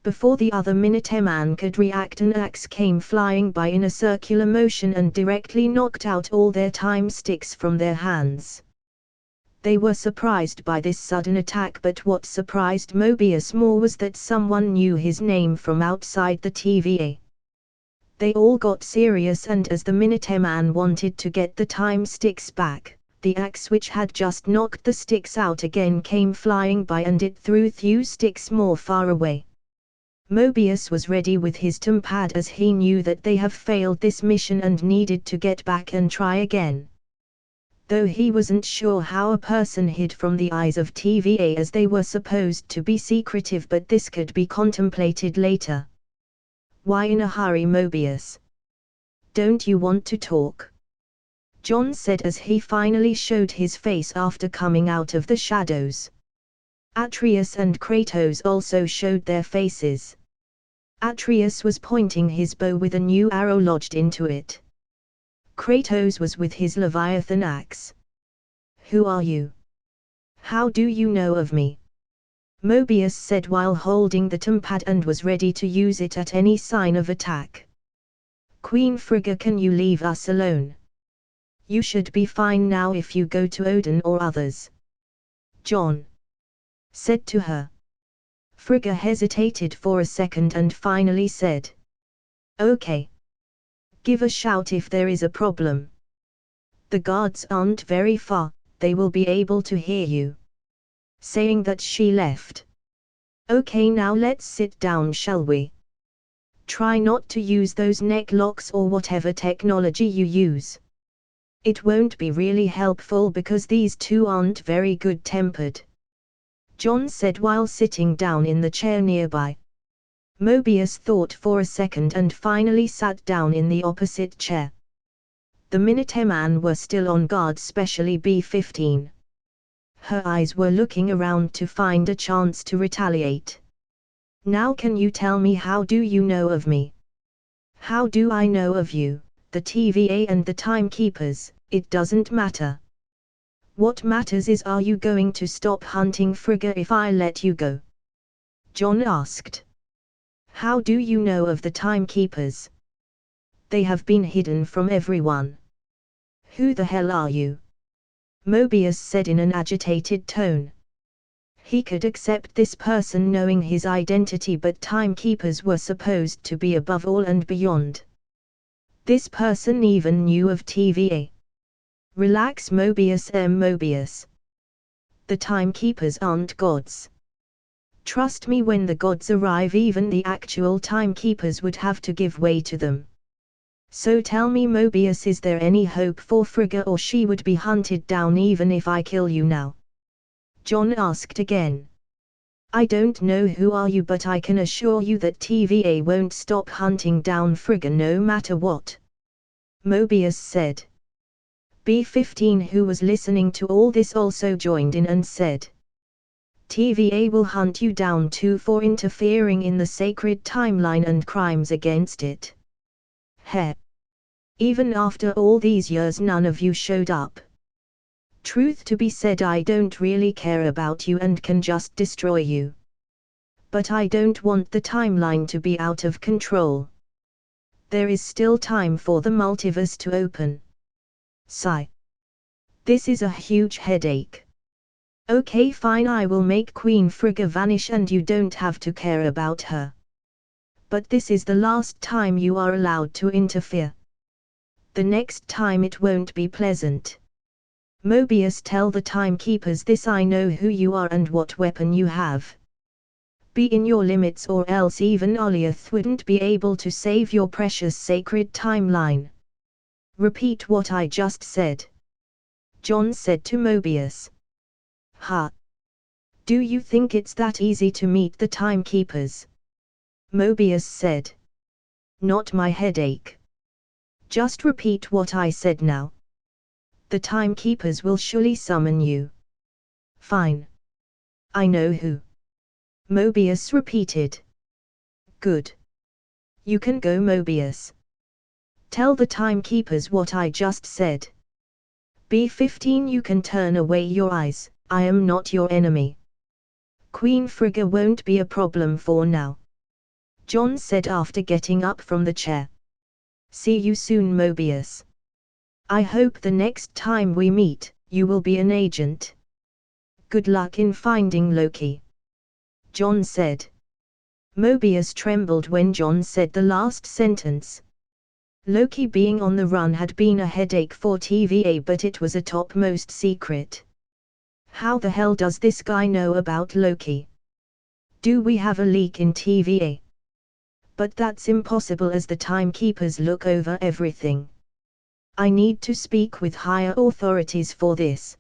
Before the other Minuteman could react, an axe came flying by in a circular motion and directly knocked out all their time sticks from their hands. They were surprised by this sudden attack, but what surprised Mobius more was that someone knew his name from outside the TVA. They all got serious, and as the Minuteman wanted to get the time sticks back, the axe which had just knocked the sticks out again came flying by, and it threw few sticks more far away. Mobius was ready with his TemPad, as he knew that they have failed this mission and needed to get back and try again. Though he wasn't sure how a person hid from the eyes of TVA, as they were supposed to be secretive, but this could be contemplated later. "Why in a hurry, Mobius? Don't you want to talk?" John said as he finally showed his face after coming out of the shadows. Atreus and Kratos also showed their faces. Atreus was pointing his bow with a new arrow lodged into it. Kratos was with his Leviathan axe. "Who are you? How do you know of me?" Mobius said while holding the TemPad, and was ready to use it at any sign of attack. "Queen Frigga, can you leave us alone? You should be fine now if you go to Odin or others," John said to her. Frigga hesitated for a second and finally said, "Okay. Give a shout if there is a problem. The guards aren't very far, they will be able to hear you." Saying that, she left. "Okay, now let's sit down, shall we? Try not to use those neck locks or whatever technology you use. It won't be really helpful because these two aren't very good-tempered," John said while sitting down in the chair nearby. Mobius thought for a second and finally sat down in the opposite chair. The Minutemen were still on guard, especially B-15. Her eyes were looking around to find a chance to retaliate. "Now can you tell me, how do you know of me?" "How do I know of you? The TVA and the timekeepers, it doesn't matter. What matters is, are you going to stop hunting Frigga if I let you go?" John asked. "How do you know of the timekeepers? They have been hidden from everyone." "Who the hell are you?" Mobius said in an agitated tone. He could accept this person knowing his identity, but timekeepers were supposed to be above all and beyond. This person even knew of TVA. "Relax, Mobius. Mobius. The timekeepers aren't gods. Trust me, when the gods arrive, even the actual timekeepers would have to give way to them. So tell me, Mobius, is there any hope for Frigga, or she would be hunted down even if I kill you now?" John asked again. "I don't know who are you, but I can assure you that TVA won't stop hunting down Frigga no matter what," Mobius said. B15, who was listening to all this, also joined in and said, TVA will hunt you down too for interfering in the sacred timeline and crimes against it. Heh. Even after all these years none of you showed up. Truth to be said, I don't really care about you and can just destroy you. But I don't want the timeline to be out of control. There is still time for the multiverse to open. Sigh. This is a huge headache. Okay, fine, I will make Queen Frigga vanish and you don't have to care about her. But this is the last time you are allowed to interfere. The next time it won't be pleasant. Mobius, tell the timekeepers this. I know who you are and what weapon you have. Be in your limits or else even Oliath wouldn't be able to save your precious sacred timeline. Repeat what I just said. John said to Mobius. Ha! Do you think it's that easy to meet the timekeepers? Mobius said. Not my headache. Just repeat what I said now. The timekeepers will surely summon you. Fine. I know who. Mobius repeated. Good. You can go, Mobius. Tell the timekeepers what I just said. B15, you can turn away your eyes, I am not your enemy. Queen Frigga won't be a problem for now. John said after getting up from the chair. See you soon, Mobius. I hope the next time we meet, you will be an agent. Good luck in finding Loki. John said. Mobius trembled when John said the last sentence. Loki being on the run had been a headache for TVA, but it was a topmost secret. How the hell does this guy know about Loki? Do we have a leak in TVA? But that's impossible as the timekeepers look over everything. I need to speak with higher authorities for this.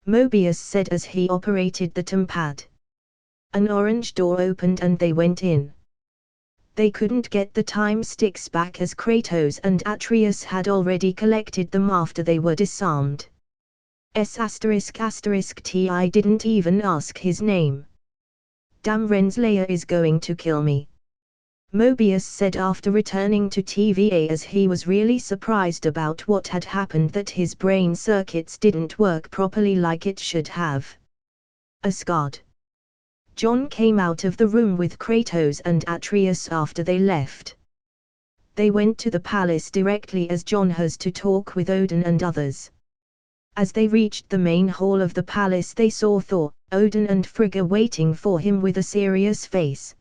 Mobius said as he operated the tempad. An orange door opened and they went in. They couldn't get the time sticks back as Kratos and Atreus had already collected them after they were disarmed. ****T, I didn't even ask his name. Damn, Renslayer is going to kill me. Mobius said after returning to TVA, as he was really surprised about what had happened, that his brain circuits didn't work properly like it should have. Asgard. John came out of the room with Kratos and Atreus after they left. They went to the palace directly as John has to talk with Odin and others. As they reached the main hall of the palace, they saw Thor, Odin and Frigga waiting for him with a serious face.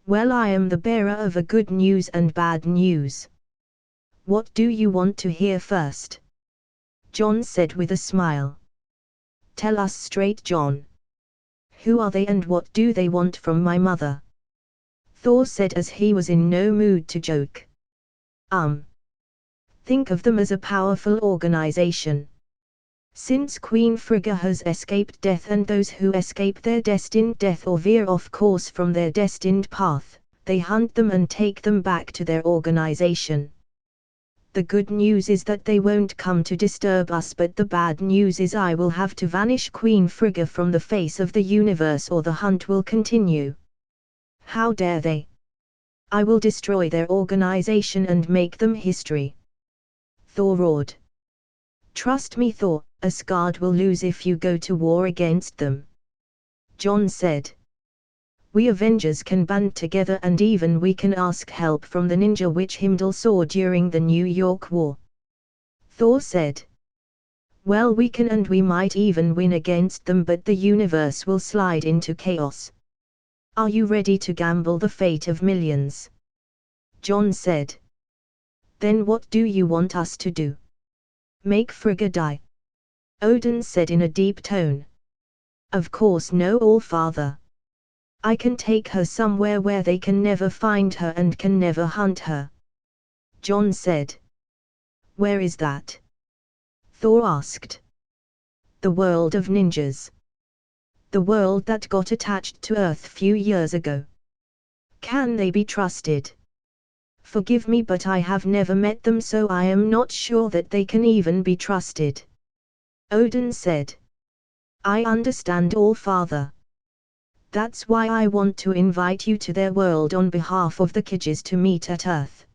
Well, I am the bearer of a good news and bad news. What do you want to hear first? John said with a smile. Tell us straight, John. Who are they and what do they want from my mother? Thor said as he was in no mood to joke. Think of them as a powerful organization. Since Queen Frigga has escaped death and those who escape their destined death or veer off course from their destined path, they hunt them and take them back to their organization. The good news is that they won't come to disturb us, but the bad news is I will have to vanish Queen Frigga from the face of the universe or the hunt will continue. How dare they? I will destroy their organization and make them history. Thor roared. Trust me, Thor, Asgard will lose if you go to war against them. John said. We Avengers can band together and even we can ask help from the ninja witch Heimdall saw during the New York War. Thor said. Well, we can and we might even win against them, but the universe will slide into chaos. Are you ready to gamble the fate of millions? John said. Then what do you want us to do? Make Frigga die? Odin said in a deep tone. Of course no, All-Father. I can take her somewhere where they can never find her and can never hunt her. John said. Where is that? Thor asked. The world of ninjas. The world that got attached to Earth few years ago. Can they be trusted? Forgive me, but I have never met them, so I am not sure that they can even be trusted. Odin said. I understand, All Father. That's why I want to invite you to their world on behalf of the Kidges to meet at Earth.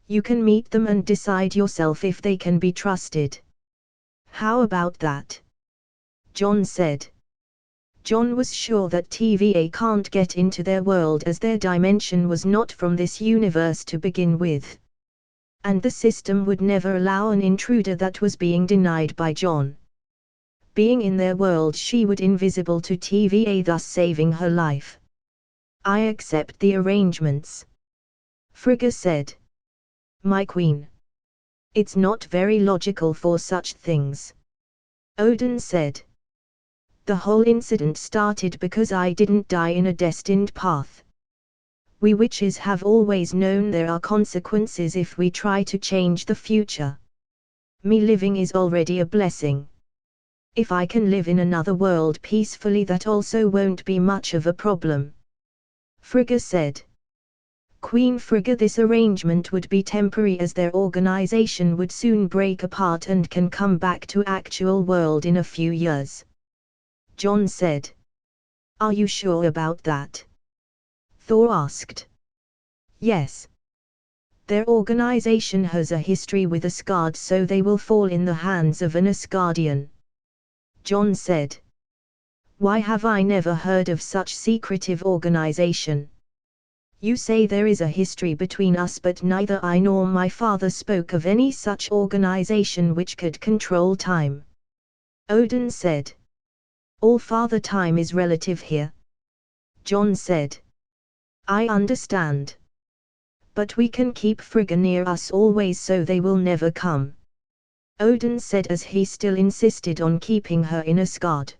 You can meet them and decide yourself if they can be trusted. How about that? John said. John was sure that TVA can't get into their world as their dimension was not from this universe to begin with. And the system would never allow an intruder that was being denied by John. Being in their world, she would invisible to TVA, thus saving her life. I accept the arrangements. Frigga said. My queen. It's not very logical for such things. Odin said. The whole incident started because I didn't die in a destined path. We witches have always known there are consequences if we try to change the future. Me living is already a blessing. If I can live in another world peacefully, that also won't be much of a problem. Frigga said. Queen Frigga, this arrangement would be temporary as their organization would soon break apart and can come back to actual world in a few years. John said. Are you sure about that? Thor asked. Yes. Their organization has a history with Asgard, so they will fall in the hands of an Asgardian. John said. Why have I never heard of such secretive organization? You say there is a history between us, but neither I nor my father spoke of any such organization which could control time. Odin said. All Father, time is relative here. John said. I understand. But we can keep Frigga near us always, so they will never come. Odin said, as he still insisted on keeping her in Asgard.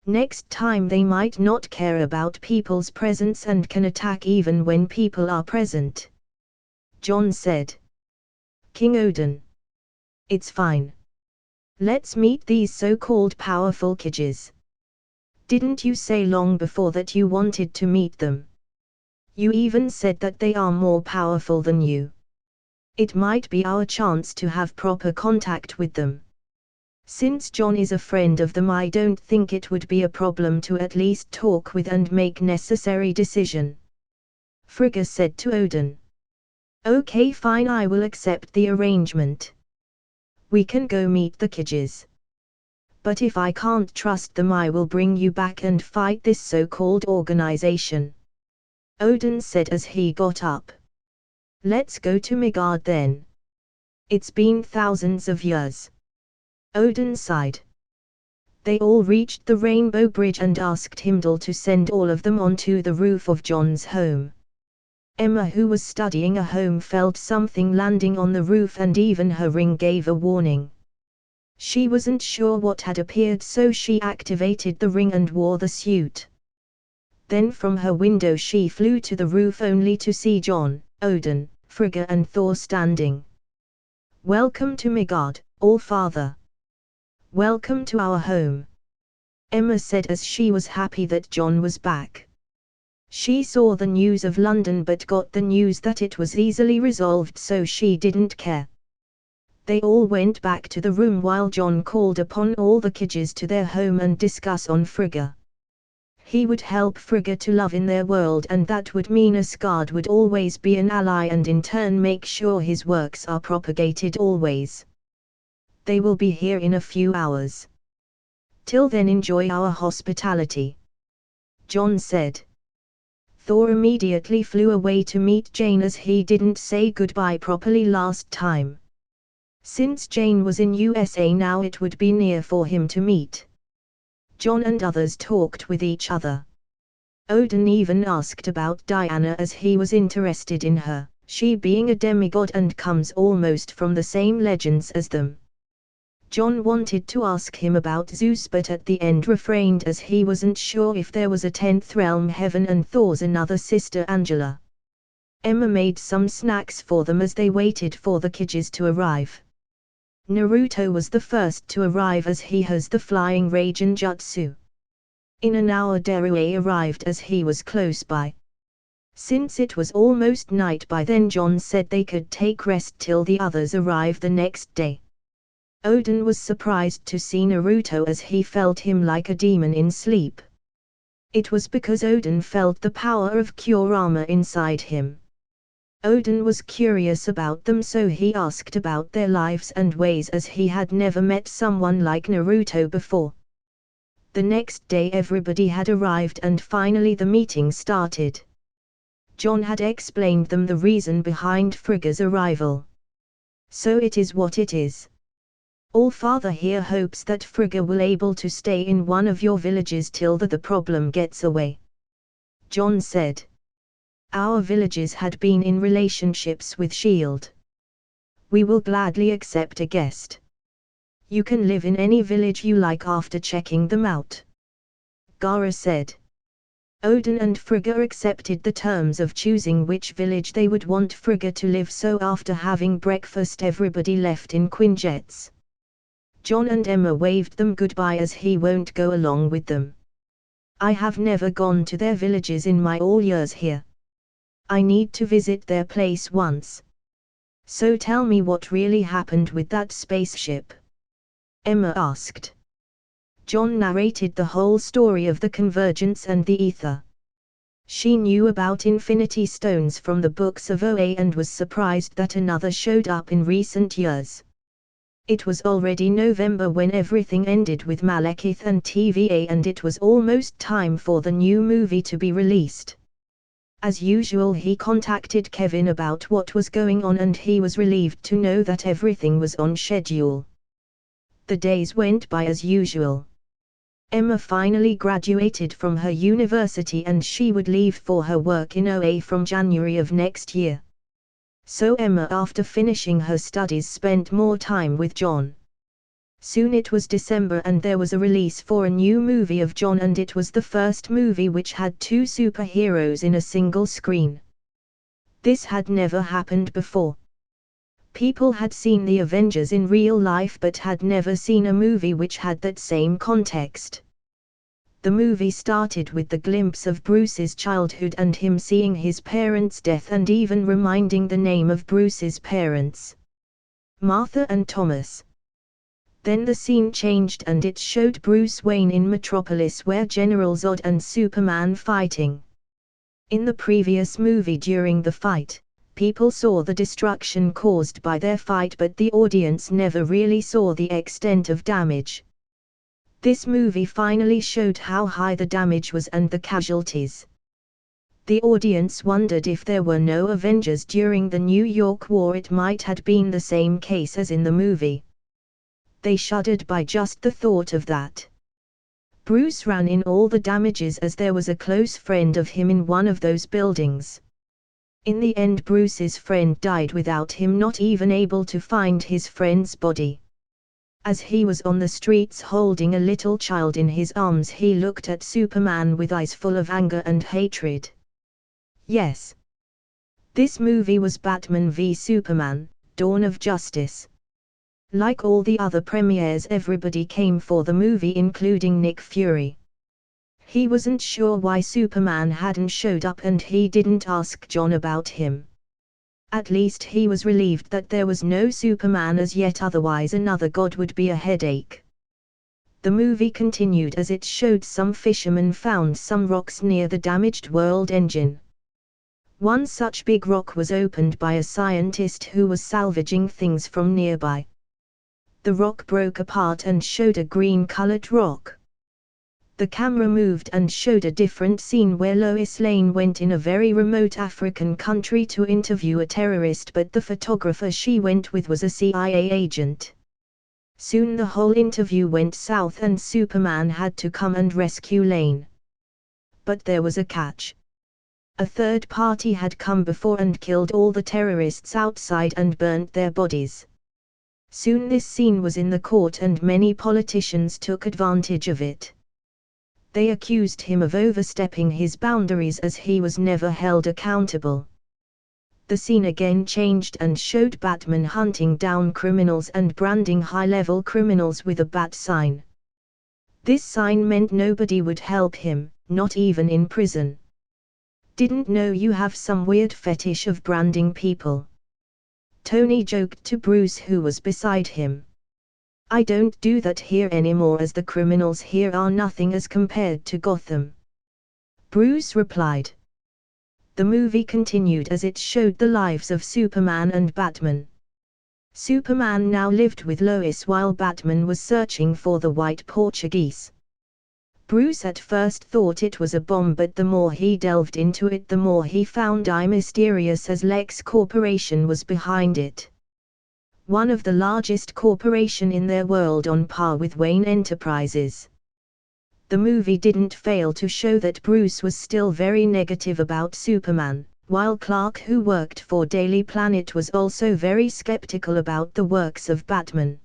Next time they might not care about people's presence and can attack even when people are present. John said. King Odin. It's fine. Let's meet these so-called powerful Kidges. Didn't you say long before that you wanted to meet them? You even said that they are more powerful than you. It might be our chance to have proper contact with them. Since John is a friend of them, I don't think it would be a problem to at least talk with and make necessary decision. Frigga said to Odin. Okay, fine, I will accept the arrangement. We can go meet the Kidges. But if I can't trust them, I will bring you back and fight this so-called organization. Odin said as he got up. Let's go to Midgard then. It's been thousands of years. Odin sighed. They all reached the Rainbow Bridge and asked Heimdall to send all of them onto the roof of John's home. Emma, who was studying a home, felt something landing on the roof, and even her ring gave a warning. She wasn't sure what had appeared, so she activated the ring and wore the suit. Then from her window she flew to the roof, only to see John, Odin, Frigga and Thor standing. Welcome to Midgard, All Father. Welcome to our home. Emma said as she was happy that John was back. She saw the news of London but got the news that it was easily resolved, so she didn't care. They all went back to the room while John called upon all the Kidges to their home and discuss on Frigga. He would help Frigga to love in their world, and that would mean Asgard would always be an ally and in turn make sure his works are propagated always. They will be here in a few hours. Till then, enjoy our hospitality. John said. Thor immediately flew away to meet Jane, as he didn't say goodbye properly last time. Since Jane was in USA now, it would be near for him to meet. John and others talked with each other. Odin even asked about Diana, as he was interested in her, she being a demigod and comes almost from the same legends as them. John wanted to ask him about Zeus, but at the end refrained as he wasn't sure if there was a 10th realm heaven and Thor's another sister Angela. Emma made some snacks for them as they waited for the Kidges to arrive. Naruto was the first to arrive as he has the flying Raijin jutsu. In an hour Darue arrived as he was close by. Since it was almost night by then, John said they could take rest till the others arrived the next day. Odin was surprised to see Naruto as he felt him like a demon in sleep. It was because Odin felt the power of Kurama inside him. Odin was curious about them, so he asked about their lives and ways, as he had never met someone like Naruto before. The next day everybody had arrived and finally the meeting started. John had explained them the reason behind Frigga's arrival. So it is what it is. All Father here hopes that Frigga will able to stay in one of your villages till the problem gets away. John said. Our villages had been in relationships with S.H.I.E.L.D. We will gladly accept a guest. You can live in any village you like after checking them out. Gaara said. Odin and Frigga accepted the terms of choosing which village they would want Frigga to live, so after having breakfast everybody left in Quinjets. John and Emma waved them goodbye as he won't go along with them. I have never gone to their villages in my all years here. I need to visit their place once. So tell me what really happened with that spaceship? Emma asked. John narrated the whole story of the convergence and the ether. She knew about Infinity Stones from the books of OA and was surprised that another showed up in recent years. It was already November when everything ended with Malekith and TVA, and it was almost time for the new movie to be released. As usual, he contacted Kevin about what was going on and he was relieved to know that everything was on schedule. The days went by as usual. Emma finally graduated from her university and she would leave for her work in OA from January of next year. So Emma, after finishing her studies, spent more time with John. Soon it was December and there was a release for a new movie of John, and it was the first movie which had two superheroes in a single screen. This had never happened before. People had seen the Avengers in real life but had never seen a movie which had that same context. The movie started with the glimpse of Bruce's childhood and him seeing his parents' death and even reminding the name of Bruce's parents, Martha and Thomas. Then the scene changed and it showed Bruce Wayne in Metropolis where General Zod and Superman fighting. In the previous movie, during the fight, people saw the destruction caused by their fight, but the audience never really saw the extent of damage. This movie finally showed how high the damage was and the casualties. The audience wondered if there were no Avengers during the New York War, it might have been the same case as in the movie. They shuddered by just the thought of that. Bruce ran in all the damages as there was a close friend of him in one of those buildings. In the end, Bruce's friend died without him not even able to find his friend's body. As he was on the streets holding a little child in his arms, he looked at Superman with eyes full of anger and hatred. Yes. This movie was Batman v Superman, Dawn of Justice. Like all the other premieres, everybody came for the movie including Nick Fury. He wasn't sure why Superman hadn't showed up and he didn't ask John about him. At least he was relieved that there was no Superman as yet, otherwise another god would be a headache. The movie continued as it showed some fishermen found some rocks near the damaged world engine. One such big rock was opened by a scientist who was salvaging things from nearby. The rock broke apart and showed a green-colored rock. The camera moved and showed a different scene where Lois Lane went in a very remote African country to interview a terrorist, but the photographer she went with was a CIA agent. Soon the whole interview went south and Superman had to come and rescue Lane. But there was a catch. A third party had come before and killed all the terrorists outside and burnt their bodies. Soon this scene was in the court and many politicians took advantage of it. They accused him of overstepping his boundaries as he was never held accountable. The scene again changed and showed Batman hunting down criminals and branding high-level criminals with a bat sign. This sign meant nobody would help him, not even in prison. Didn't know you have some weird fetish of branding people. Tony joked to Bruce, who was beside him. I don't do that here anymore, as the criminals here are nothing as compared to Gotham. Bruce replied. The movie continued as it showed the lives of Superman and Batman. Superman now lived with Lois while Batman was searching for the white Portuguese. Bruce at first thought it was a bomb, but the more he delved into it, the more he found it mysterious, as Lex Corporation was behind it. One of the largest corporation in their world, on par with Wayne Enterprises. The movie didn't fail to show that Bruce was still very negative about Superman, while Clark, who worked for Daily Planet, was also very skeptical about the works of Batman.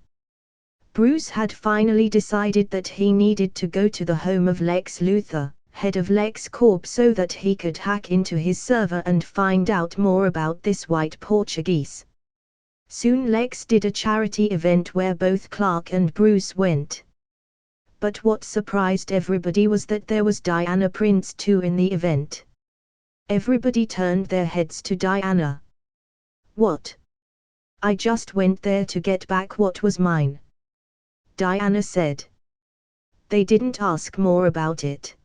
Bruce had finally decided that he needed to go to the home of Lex Luthor, head of Lex Corp, so that he could hack into his server and find out more about this white Portuguese. Soon Lex did a charity event where both Clark and Bruce went. But what surprised everybody was that there was Diana Prince too in the event. Everybody turned their heads to Diana. What? I just went there to get back what was mine, Diana said. They didn't ask more about it.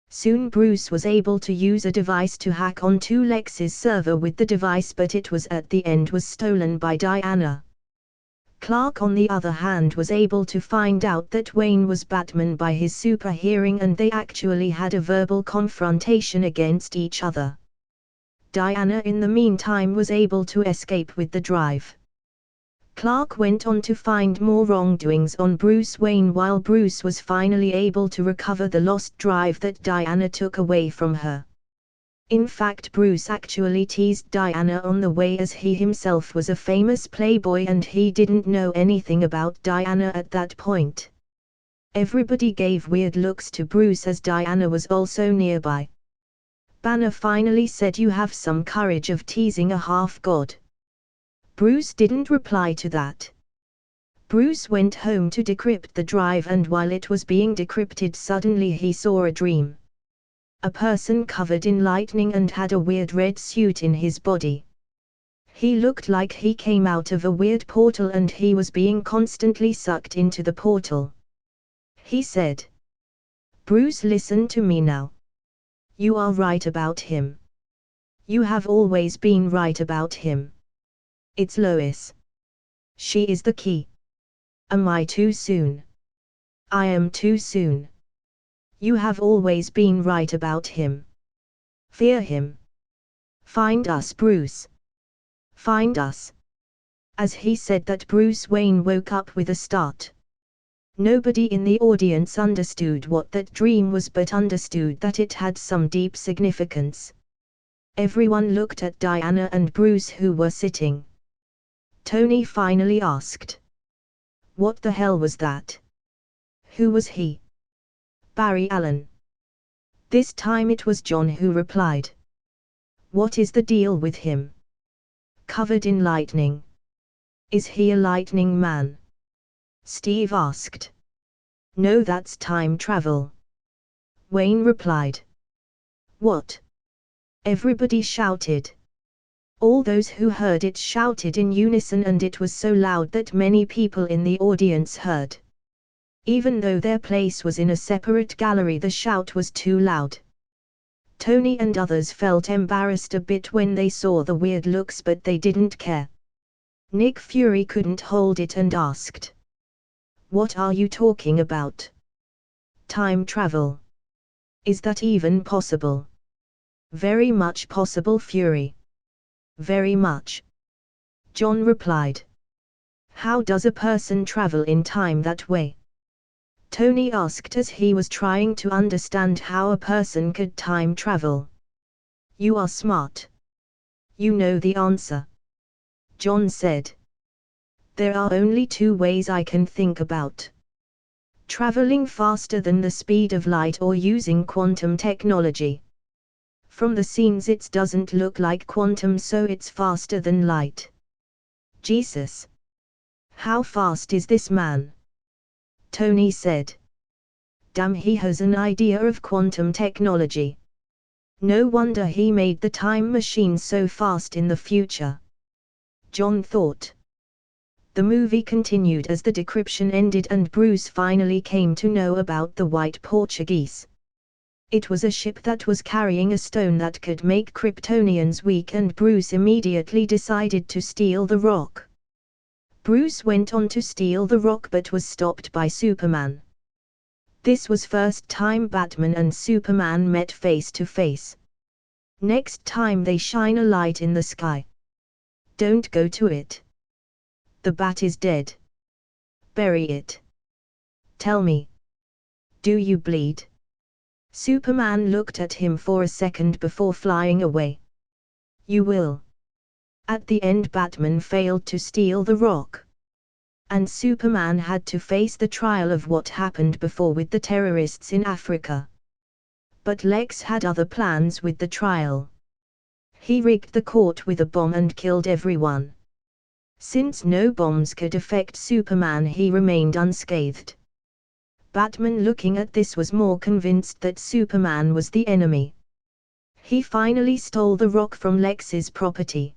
Soon Bruce was able to use a device to hack onto Lex's server with the device, but it was at the end was stolen by Diana. Clark, on the other hand, was able to find out that Wayne was Batman by his super hearing, and they actually had a verbal confrontation against each other. Diana in the meantime was able to escape with the drive. Clark went on to find more wrongdoings on Bruce Wayne, while Bruce was finally able to recover the lost drive that Diana took away from her. In fact, Bruce actually teased Diana on the way, as he himself was a famous playboy and he didn't know anything about Diana at that point. Everybody gave weird looks to Bruce as Diana was also nearby. Banner finally said, "You have some courage of teasing a half-god." Bruce didn't reply to that. Bruce went home to decrypt the drive, and while it was being decrypted, suddenly he saw a dream. A person covered in lightning and had a weird red suit in his body. He looked like he came out of a weird portal and he was being constantly sucked into the portal. He said, "Bruce, listen to me now. You are right about him. You have always been right about him. It's Lois. She is the key. Am I too soon? I am too soon. You have always been right about him. Fear him. Find us, Bruce. Find us." As he said that, Bruce Wayne woke up with a start. Nobody in the audience understood what that dream was, but understood that it had some deep significance. Everyone looked at Diana and Bruce, who were sitting. Tony finally asked, "What the hell was that? Who was he?" "Barry Allen." This time it was John who replied. "What is the deal with him? Covered in lightning. Is he a lightning man?" Steve asked. "No, that's time travel." Wayne replied. "What?" Everybody shouted. All those who heard it shouted in unison, and it was so loud that many people in the audience heard. Even though their place was in a separate gallery, the shout was too loud. Tony and others felt embarrassed a bit when they saw the weird looks, but they didn't care. Nick Fury couldn't hold it and asked, "What are you talking about? Time travel? Is that even possible?" "Very much possible, Fury. Very much," John replied. "How does a person travel in time that way?" Tony asked, as he was trying to understand how a person could time travel. "You are smart. You know the answer," John said. "There are only two ways I can think about. Traveling faster than the speed of light, or using quantum technology. From the scenes it doesn't look like quantum, so it's faster than light." "Jesus! How fast is this man?" Tony said. "Damn, he has an idea of quantum technology. No wonder he made the time machine so fast in the future, John thought. The movie continued as the decryption ended and Bruce finally came to know about the White Portuguese. It was a ship that was carrying a stone that could make Kryptonians weak, and Bruce immediately decided to steal the rock. Bruce went on to steal the rock but was stopped by Superman. This was first time Batman and Superman met face to face. Next time they shine a light in the sky. Don't go to it. The bat is dead. Bury it. Tell me. Do you bleed? Superman looked at him for a second before flying away. You will. At the end Batman failed to steal the rock. And Superman had to face the trial of what happened before with the terrorists in Africa. But Lex had other plans with the trial. He rigged the court with a bomb and killed everyone. Since no bombs could affect Superman, he remained unscathed. Batman, looking at this, was more convinced that Superman was the enemy. He finally stole the rock from Lex's property.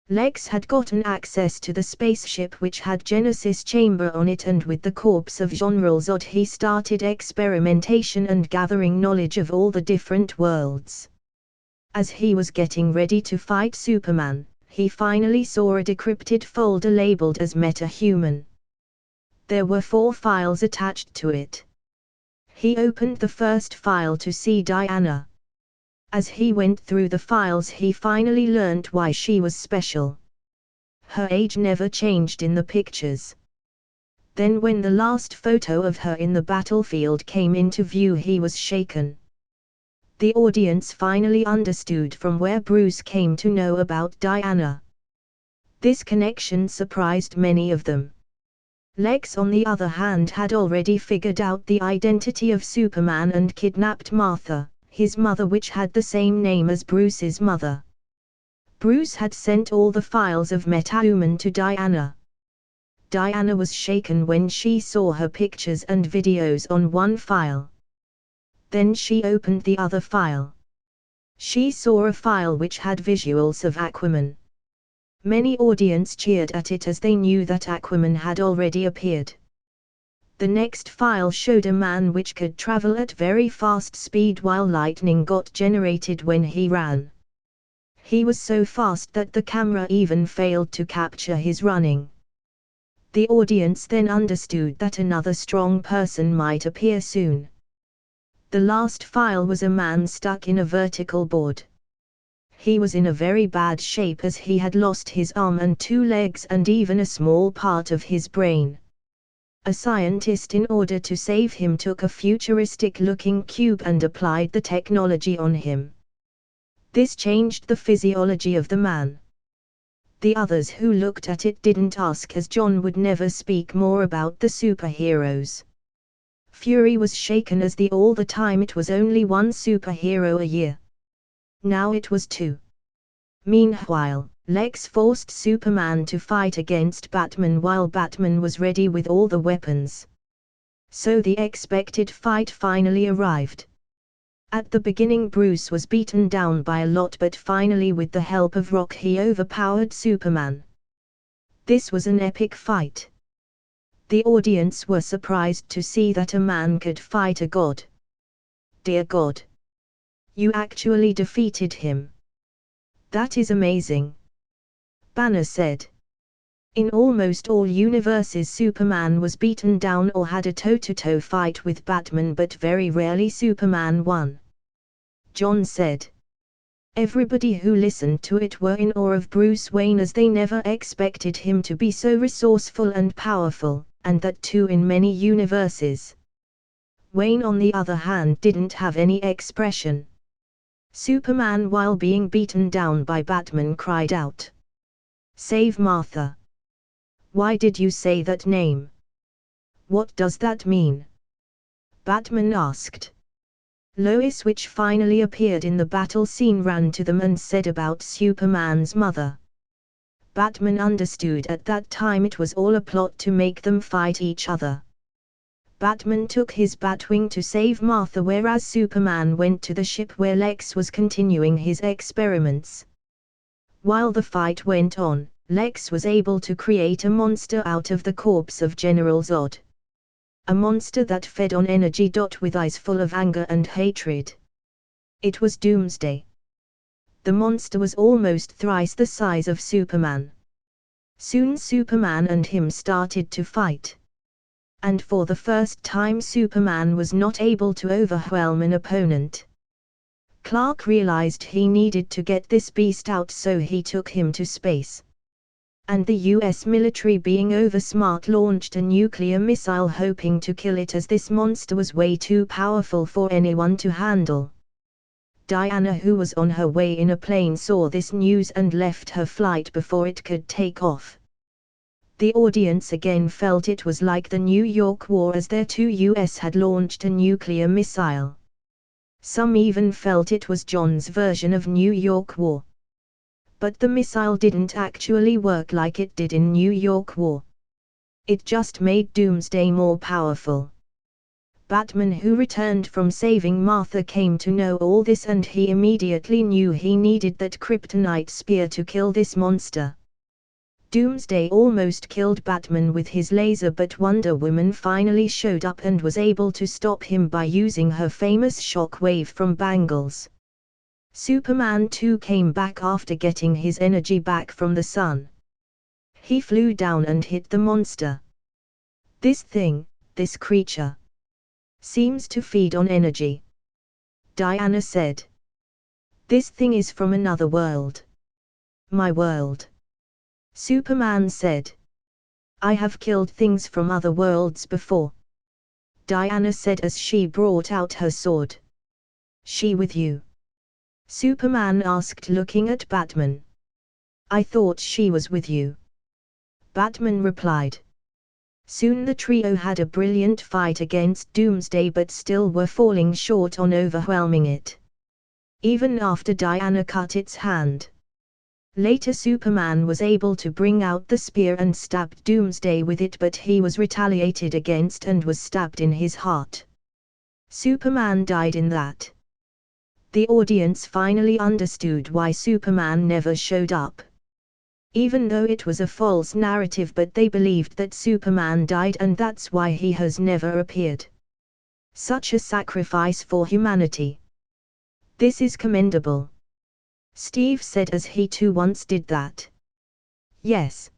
Lex had gotten access to the spaceship which had Genesis chamber on it, and with the corpse of General Zod he started experimentation and gathering knowledge of all the different worlds. As he was getting ready to fight Superman, he finally saw a decrypted folder labeled as Meta-Human. There were 4 files attached to it. He opened the first file to see Diana. As he went through the files he finally learned why she was special. Her age never changed in the pictures. Then when the last photo of her in the battlefield came into view he was shaken. The audience finally understood from where Bruce came to know about Diana. This connection surprised many of them. Lex, on the other hand, had already figured out the identity of Superman and kidnapped Martha, his mother, which had the same name as Bruce's mother. Bruce had sent all the files of Meta-Human to Diana. Diana was shaken when she saw her pictures and videos on one file. Then she opened the other file. She saw a file which had visuals of Aquaman. Many audience cheered at it as they knew that Aquaman had already appeared. The next file showed a man which could travel at very fast speed while lightning got generated when he ran. He was so fast that the camera even failed to capture his running. The audience then understood that another strong person might appear soon. The last file was a man stuck in a vertical board. He was in a very bad shape as he had lost his arm and 2 legs and even a small part of his brain. A scientist, in order to save him, took a futuristic-looking cube and applied the technology on him. This changed the physiology of the man. The others who looked at it didn't ask, as John would never speak more about the superheroes. Fury was shaken as all the time it was only 1 superhero a year. Now it was 2. Meanwhile, Lex forced Superman to fight against Batman while Batman was ready with all the weapons. So the expected fight finally arrived. At the beginning Bruce was beaten down by a lot, but finally with the help of Rock he overpowered Superman. This was an epic fight. The audience were surprised to see that a man could fight a god. Dear God! You actually defeated him. That is amazing. Banner said. In almost all universes Superman was beaten down or had a toe-to-toe fight with Batman, but very rarely Superman won. John said. Everybody who listened to it were in awe of Bruce Wayne, as they never expected him to be so resourceful and powerful, and that too in many universes. Wayne, on the other hand, didn't have any expression. Superman, while being beaten down by Batman, cried out, "Save Martha." Why did you say that name? What does that mean? Batman asked. Lois, which finally appeared in the battle scene, ran to them and said about Superman's mother. Batman understood at that time it was all a plot to make them fight each other. Batman took his Batwing to save Martha, whereas Superman went to the ship where Lex was continuing his experiments. While the fight went on, Lex was able to create a monster out of the corpse of General Zod. A monster that fed on energy. With eyes full of anger and hatred. It was Doomsday. The monster was almost thrice the size of Superman. Soon Superman and him started to fight. And for the first time Superman was not able to overwhelm an opponent. Clark realized he needed to get this beast out, so he took him to space. And the US military, being oversmart, launched a nuclear missile hoping to kill it, as this monster was way too powerful for anyone to handle. Diana, who was on her way in a plane, saw this news and left her flight before it could take off. The audience again felt it was like the New York War, as their two US had launched a nuclear missile. Some even felt it was John's version of New York War. But the missile didn't actually work like it did in New York War. It just made Doomsday more powerful. Batman, who returned from saving Martha, came to know all this, and he immediately knew he needed that kryptonite spear to kill this monster. Doomsday almost killed Batman with his laser, but Wonder Woman finally showed up and was able to stop him by using her famous shockwave from Bangles. Superman too came back after getting his energy back from the sun. He flew down and hit the monster. This thing, this creature, seems to feed on energy, Diana said. This thing is from another world. My world. Superman said. I have killed things from other worlds before, Diana said as she brought out her sword. She with you? Superman asked, looking at Batman. I thought she was with you, Batman replied. Soon the trio had a brilliant fight against Doomsday, but still were falling short on overwhelming it, even after Diana cut its hand. Later Superman was able to bring out the spear and stabbed Doomsday with it, but he was retaliated against and was stabbed in his heart. Superman died in that. The audience finally understood why Superman never showed up. Even though it was a false narrative, but they believed that Superman died, and that's why he has never appeared. Such a sacrifice for humanity. This is commendable, Steve said, as he too once did that. Yes.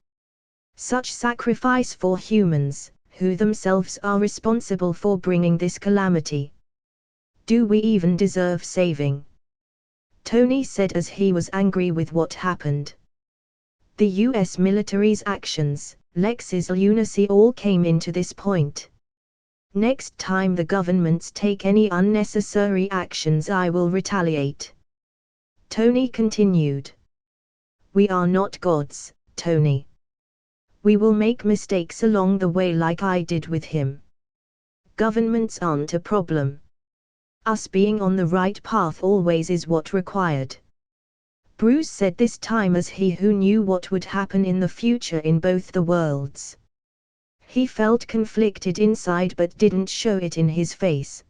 Such sacrifice for humans, who themselves are responsible for bringing this calamity. Do we even deserve saving? Tony said as he was angry with what happened. The US military's actions, Lex's lunacy, all came into this point. Next time the governments take any unnecessary actions, I will retaliate, Tony continued. We are not gods, Tony. We will make mistakes along the way, like I did with him. Governments aren't a problem. Us being on the right path always is what required. Bruce said, this time as he who knew what would happen in the future in both the worlds. He felt conflicted inside but didn't show it in his face.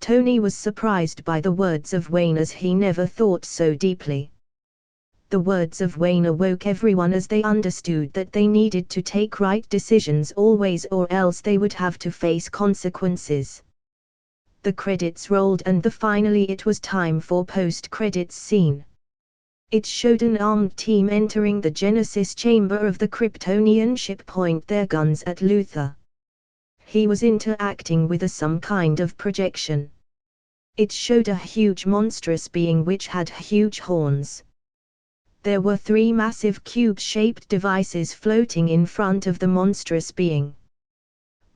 Tony was surprised by the words of Wayne, as he never thought so deeply. The words of Wayne awoke everyone, as they understood that they needed to take right decisions always, or else they would have to face consequences. The credits rolled and finally it was time for post-credits scene. It showed an armed team entering the Genesis chamber of the Kryptonian ship, point their guns at Luthor. He was interacting with some kind of projection. It showed a huge monstrous being which had huge horns. There were 3 massive cube-shaped devices floating in front of the monstrous being.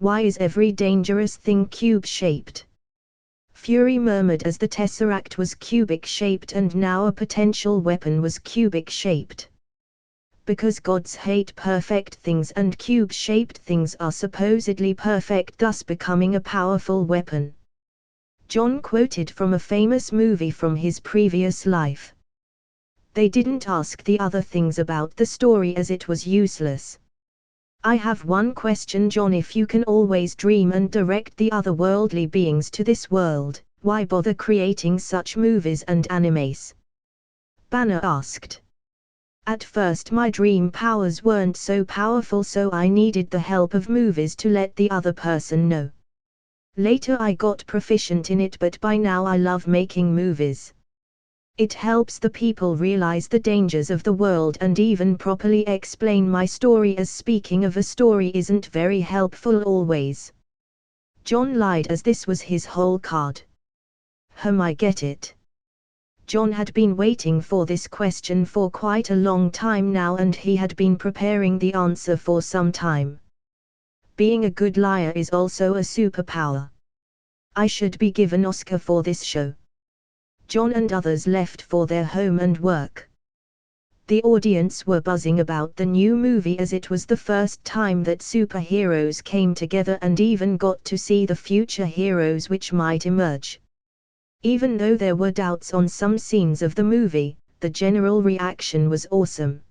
Why is every dangerous thing cube-shaped? Fury murmured as the Tesseract was cubic-shaped and now a potential weapon was cubic-shaped. Because gods hate perfect things and cube-shaped things are supposedly perfect, thus becoming a powerful weapon. John quoted from a famous movie from his previous life. They didn't ask the other things about the story as it was useless. I have one question, John. If you can always dream and direct the otherworldly beings to this world, why bother creating such movies and animes? Banner asked. At first my dream powers weren't so powerful, so I needed the help of movies to let the other person know. Later I got proficient in it, but by now I love making movies. It helps the people realize the dangers of the world and even properly explain my story, as speaking of a story isn't very helpful always. John lied, as this was his whole card. I get it. John had been waiting for this question for quite a long time now, and he had been preparing the answer for some time. Being a good liar is also a superpower. I should be given Oscar for this show. John and others left for their home and work. The audience were buzzing about the new movie, as it was the first time that superheroes came together and even got to see the future heroes which might emerge. Even though there were doubts on some scenes of the movie, the general reaction was awesome.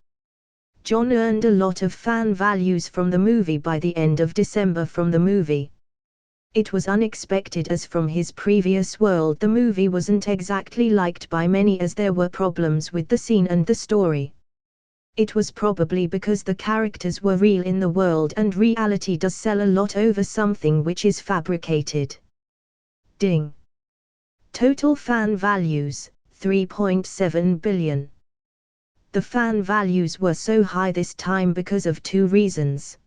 John earned a lot of fan values from the movie by the end of December from the movie. It was unexpected, as from his previous world the movie wasn't exactly liked by many, as there were problems with the scene and the story. It was probably because the characters were real in the world, and reality does sell a lot over something which is fabricated. Ding. Total fan values, 3.7 billion. The fan values were so high this time because of two reasons.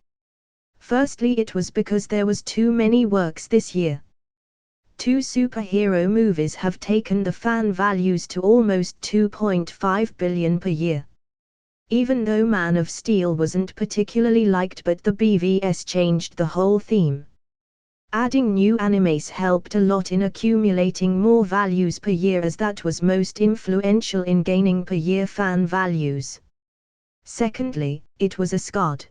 Firstly, it was because there was too many works this year. 2 superhero movies have taken the fan values to almost 2.5 billion per year. Even though Man of Steel wasn't particularly liked, but the BVS changed the whole theme. Adding new animes helped a lot in accumulating more values per year, as that was most influential in gaining per year fan values. Secondly, it was Asgard.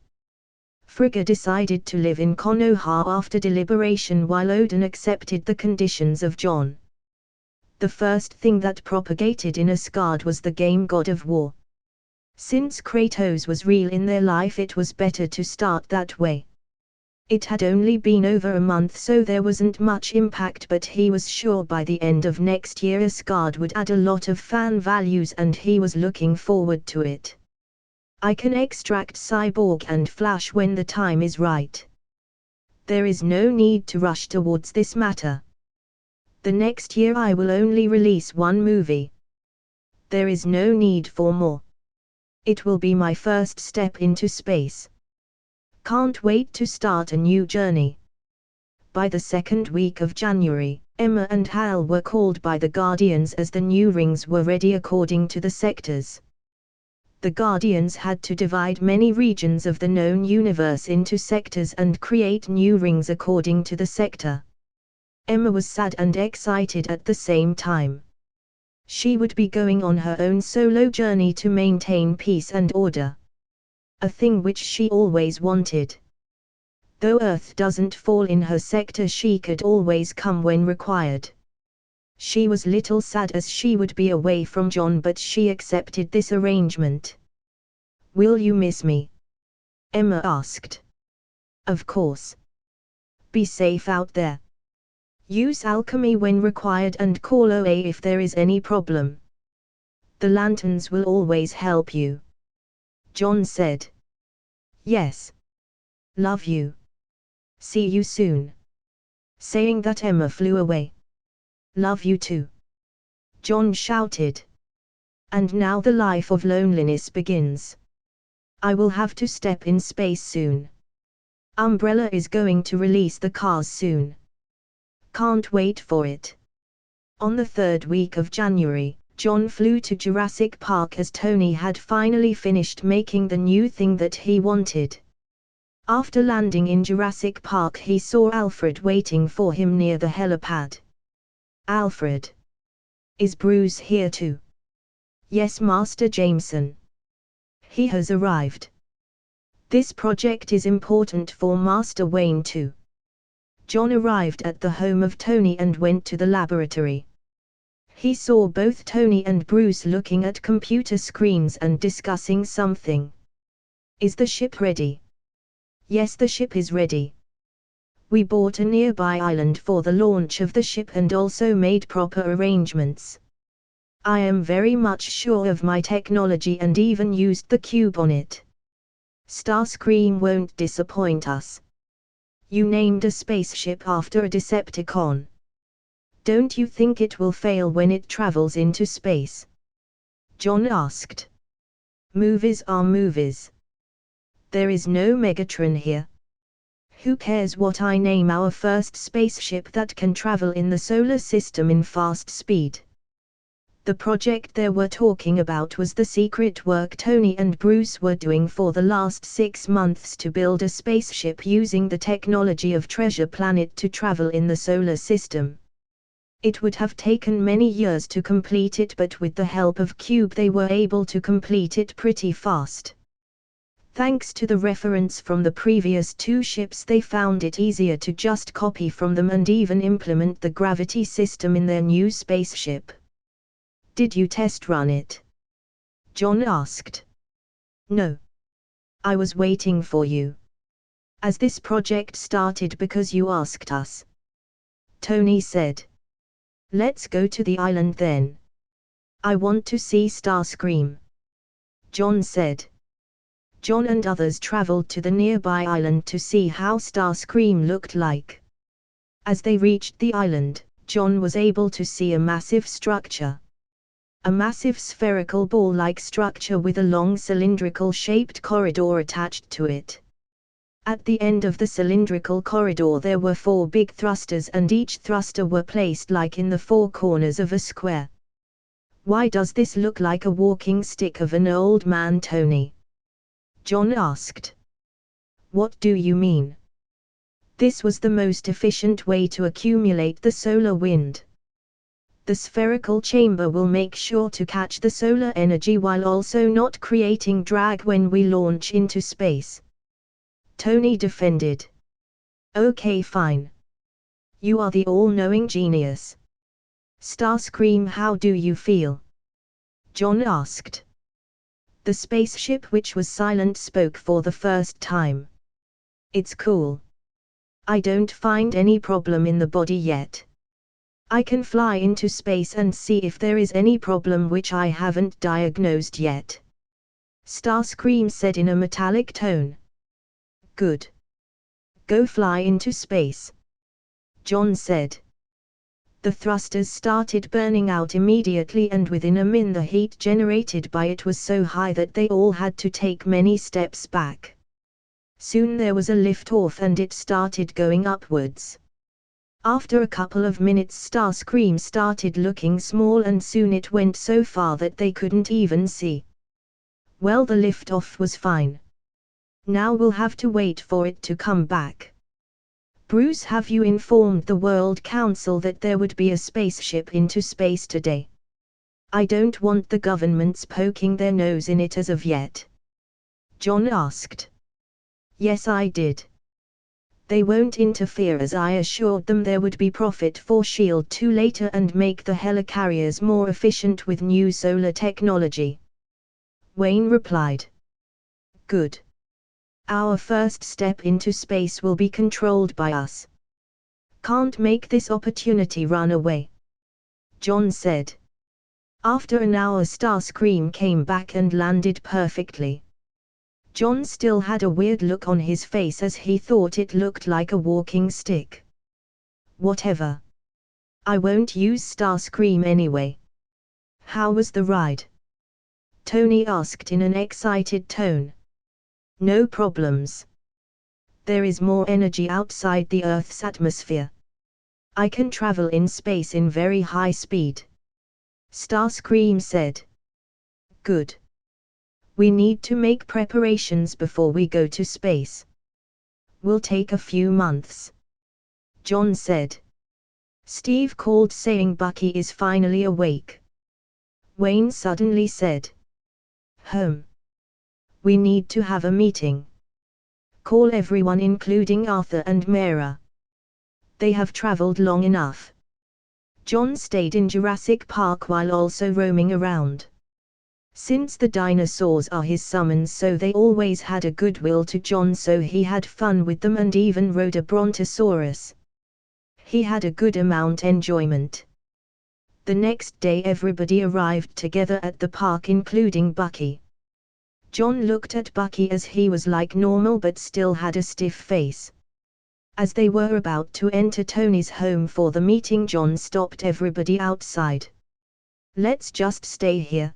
Frigga decided to live in Konoha after deliberation, while Odin accepted the conditions of John. The first thing that propagated in Asgard was the game God of War. Since Kratos was real in their life, it was better to start that way. It had only been over a month, so there wasn't much impact, but he was sure by the end of next year Asgard would add a lot of fan values, and he was looking forward to it. I can extract Cyborg and Flash when the time is right. There is no need to rush towards this matter. The next year I will only release one movie. There is no need for more. It will be my first step into space. Can't wait to start a new journey. By the second week of January, Emma and Hal were called by the Guardians, as the new rings were ready according to the sectors. The Guardians had to divide many regions of the known universe into sectors and create new rings according to the sector. Emma was sad and excited at the same time. She would be going on her own solo journey to maintain peace and order. A thing which she always wanted. Though Earth doesn't fall in her sector, she could always come when required. She was little sad as she would be away from John, but she accepted this arrangement. Will you miss me? Emma asked. Of course. Be safe out there. Use alchemy when required and call OA if there is any problem. The lanterns will always help you. John said. Yes. Love you. See you soon. Saying that, Emma flew away. Love you too. John shouted. And now the life of loneliness begins. I will have to step in space soon. Umbrella is going to release the cars soon. Can't wait for it. On the third week of January, John flew to Jurassic Park, as Tony had finally finished making the new thing that he wanted. After landing in Jurassic Park, he saw Alfred waiting for him near the helipad. Alfred. Is Bruce here too? Yes, Master Jameson. He has arrived. This project is important for Master Wayne too. John arrived at the home of Tony and went to the laboratory. He saw both Tony and Bruce looking at computer screens and discussing something. Is the ship ready? Yes, the ship is ready. We bought a nearby island for the launch of the ship and also made proper arrangements. I am very much sure of my technology and even used the cube on it. Starscream won't disappoint us. You named a spaceship after a Decepticon. Don't you think it will fail when it travels into space? John asked. Movies are movies. There is no Megatron here. Who cares what I name our first spaceship that can travel in the solar system in fast speed? The project they were talking about was the secret work Tony and Bruce were doing for the last 6 months to build a spaceship using the technology of Treasure Planet to travel in the solar system. It would have taken many years to complete it, but with the help of Cube they were able to complete it pretty fast. Thanks to the reference from the previous 2 ships, they found it easier to just copy from them and even implement the gravity system in their new spaceship. Did you test run it? John asked. No. I was waiting for you. As this project started because you asked us. Tony said. Let's go to the island then. I want to see Starscream. John said. John and others traveled to the nearby island to see how Starscream looked like. As they reached the island, John was able to see a massive structure. A massive spherical ball-like structure with a long cylindrical-shaped corridor attached to it. At the end of the cylindrical corridor there were 4 big thrusters, and each thruster were placed like in the 4 corners of a square. Why does this look like a walking stick of an old man, Tony? John asked. What do you mean? This was the most efficient way to accumulate the solar wind. The spherical chamber will make sure to catch the solar energy while also not creating drag when we launch into space. Tony defended. Okay, fine. You are the all-knowing genius. Starscream, how do you feel? John asked. The spaceship, which was silent, spoke for the first time. It's cool. I don't find any problem in the body yet. I can fly into space and see if there is any problem which I haven't diagnosed yet. Starscream said in a metallic tone. Good. Go fly into space. John said. The thrusters started burning out immediately, and within a minute the heat generated by it was so high that they all had to take many steps back. Soon there was a lift-off and it started going upwards. After a couple of minutes Starscream started looking small, and soon it went so far that they couldn't even see. Well, the lift-off was fine. Now we'll have to wait for it to come back. Bruce, have you informed the World Council that there would be a spaceship into space today? I don't want the governments poking their nose in it as of yet. John asked. Yes, I did. They won't interfere, as I assured them there would be profit for Shield 2 later and make the helicarriers more efficient with new solar technology. Wayne replied. Good. Our first step into space will be controlled by us. Can't make this opportunity run away. John said. After an hour Starscream came back and landed perfectly. John still had a weird look on his face as he thought it looked like a walking stick. Whatever. I won't use Starscream anyway. How was the ride? Tony asked in an excited tone. No problems. There is more energy outside the Earth's atmosphere. I can travel in space in very high speed. Starscream said. Good. We need to make preparations before we go to space. Will take a few months. John said. Steve called, saying Bucky is finally awake. Wayne suddenly said. We need to have a meeting. Call everyone including Arthur and Mera. They have traveled long enough. John stayed in Jurassic Park while also roaming around. Since the dinosaurs are his summons, so they always had a goodwill to John, so he had fun with them and even rode a brontosaurus. He had a good amount enjoyment. The next day everybody arrived together at the park, including Bucky. John looked at Bucky as he was like normal but still had a stiff face. As they were about to enter Tony's home for the meeting, John stopped everybody outside. "Let's just stay here.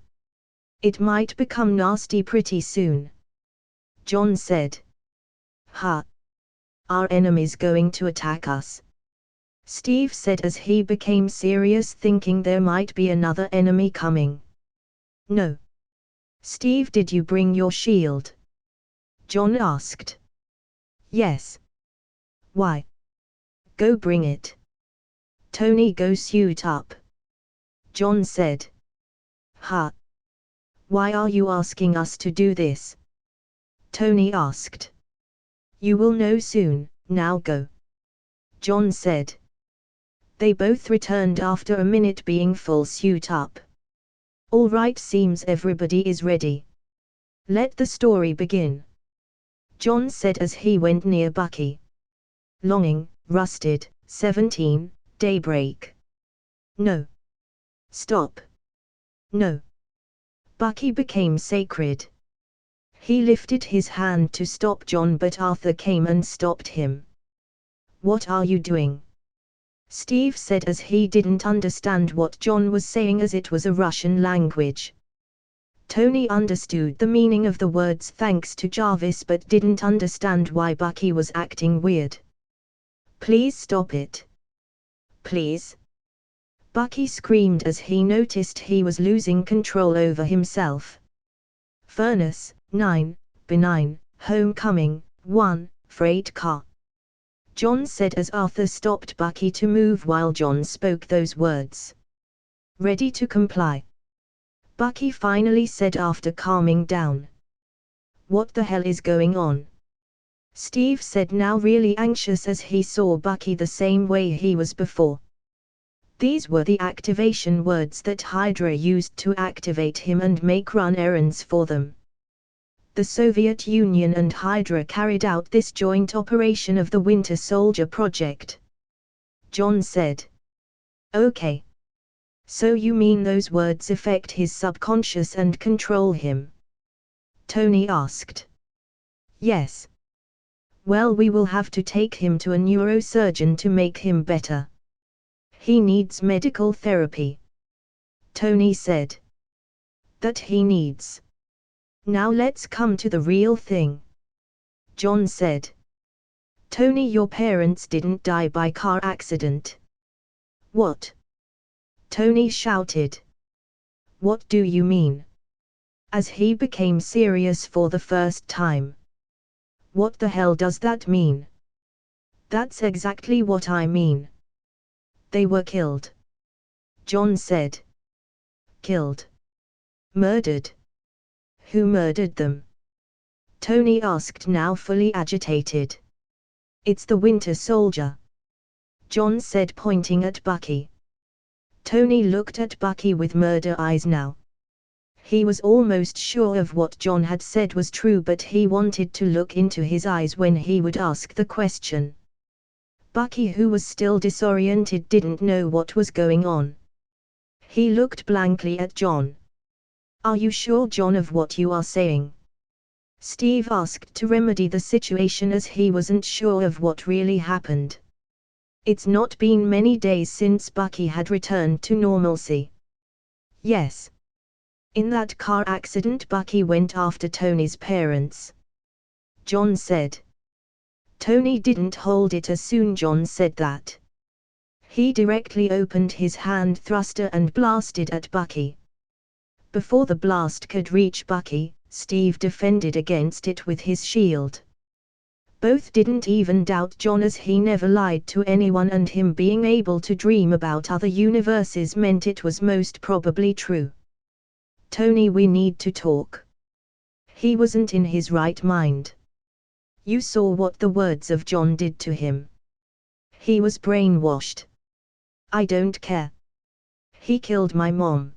It might become nasty pretty soon," John said. "Huh. Our enemy's going to attack us," Steve said as he became serious, thinking there might be another enemy coming. "No. Steve, did you bring your shield?" John asked. "Yes." "Why? Go bring it." "Tony, go suit up," John said. "Huh. Why are you asking us to do this?" Tony asked. "You will know soon, now go," John said. They both returned after a minute being full suit up. "All right, seems everybody is ready. Let the story begin," John said as he went near Bucky. "Longing, rusted, 17, daybreak." "No. Stop. No." Bucky became sacred. He lifted his hand to stop John, but Arthur came and stopped him. "What are you doing?" Steve said as he didn't understand what John was saying as it was a Russian language. Tony understood the meaning of the words thanks to Jarvis but didn't understand why Bucky was acting weird. "Please stop it. Please," Bucky screamed as he noticed he was losing control over himself. Furnace 9, benign, homecoming 1, freight car, John said as Arthur stopped Bucky to move while John spoke those words. "Ready to comply," Bucky finally said after calming down. "What the hell is going on?" Steve said, now really anxious as he saw Bucky the same way he was before. These were the activation words that Hydra used to activate him and make run errands for them. The Soviet Union and Hydra carried out this joint operation of the Winter Soldier project. John said. "Okay. So you mean those words affect his subconscious and control him?" Tony asked. "Yes. Well, we will have to take him to a neurosurgeon to make him better. He needs medical therapy," Tony said. "That he needs. Now let's come to the real thing," John said. "Tony, your parents didn't die by car accident." "What?" Tony shouted. "What do you mean?" As he became serious for the first time. "What the hell does that mean?" "That's exactly what I mean. They were killed," John said. "Killed? Murdered? Who murdered them?" Tony asked, now fully agitated. "It's the Winter Soldier," John said, pointing at Bucky. Tony looked at Bucky with murder eyes now. He was almost sure of what John had said was true, but he wanted to look into his eyes when he would ask the question. Bucky, who was still disoriented, didn't know what was going on. He looked blankly at John. "Are you sure, John, of what you are saying?" Steve asked to remedy the situation as he wasn't sure of what really happened. It's not been many days since Bucky had returned to normalcy. "Yes. In that car accident, Bucky went after Tony's parents," John said. Tony didn't hold it as soon John said that. He directly opened his hand thruster and blasted at Bucky. Before the blast could reach Bucky, Steve defended against it with his shield. Both didn't even doubt John, as he never lied to anyone, and him being able to dream about other universes meant it was most probably true. "Tony, we need to talk." He wasn't in his right mind. You saw what the words of John did to him. He was brainwashed. "I don't care. He killed my mom,"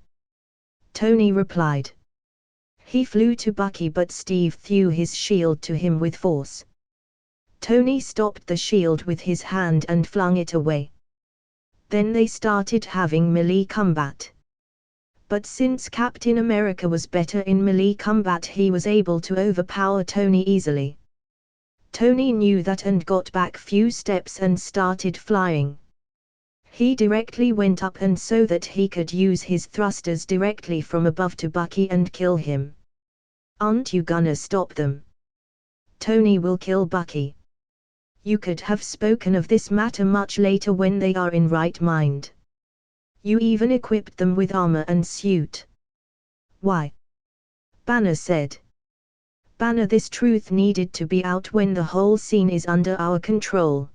Tony replied. He flew to Bucky, but Steve threw his shield to him with force. Tony stopped the shield with his hand and flung it away. Then they started having melee combat. But since Captain America was better in melee combat, he was able to overpower Tony easily. Tony knew that and got back few steps and started flying. He directly went up and so that he could use his thrusters directly from above to Bucky and kill him. "Aren't you gonna stop them? Tony will kill Bucky. You could have spoken of this matter much later when they are in right mind. You even equipped them with armor and suit." "Why?" Banner said. "Banner, this truth needed to be out when the whole scene is under our control.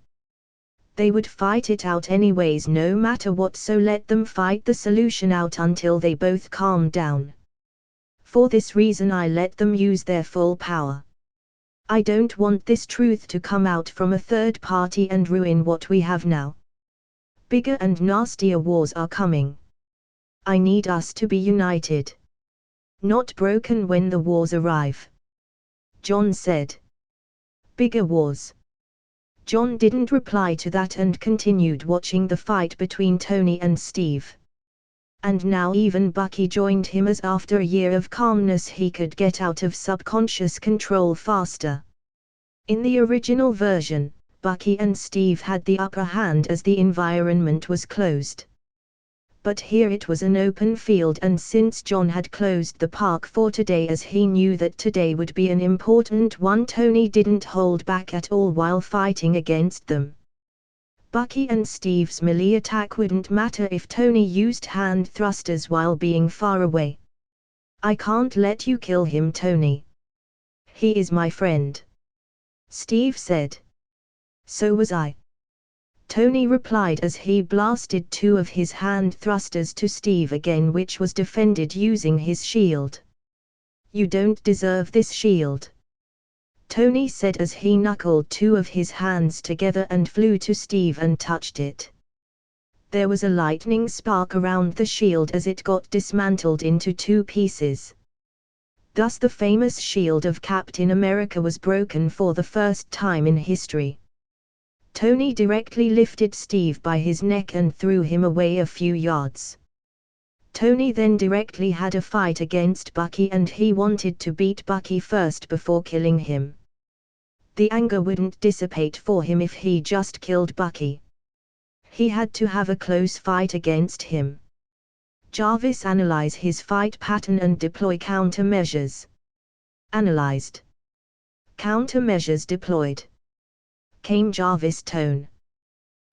They would fight it out anyways no matter what, so let them fight the solution out until they both calm down. For this reason I let them use their full power. I don't want this truth to come out from a third party and ruin what we have now. Bigger and nastier wars are coming. I need us to be united. Not broken when the wars arrive." John said. "Bigger wars." John didn't reply to that and continued watching the fight between Tony and Steve. And now even Bucky joined him, as after a year of calmness he could get out of subconscious control faster. In the original version, Bucky and Steve had the upper hand as the environment was closed. But here it was an open field, and since John had closed the park for today as he knew that today would be an important one, Tony didn't hold back at all while fighting against them. Bucky and Steve's melee attack wouldn't matter if Tony used hand thrusters while being far away. "I can't let you kill him, Tony. He is my friend," Steve said. "So was I," Tony replied as he blasted two of his hand thrusters to Steve again, which was defended using his shield. "You don't deserve this shield," Tony said as he knuckled two of his hands together and flew to Steve and touched it. There was a lightning spark around the shield as it got dismantled into two pieces. Thus the famous shield of Captain America was broken for the first time in history. Tony directly lifted Steve by his neck and threw him away a few yards. Tony then directly had a fight against Bucky and he wanted to beat Bucky first before killing him. The anger wouldn't dissipate for him if he just killed Bucky. He had to have a close fight against him. Jarvis analyze his fight pattern and deploy countermeasures. Analyzed. Countermeasures deployed. Came Jarvis' tone.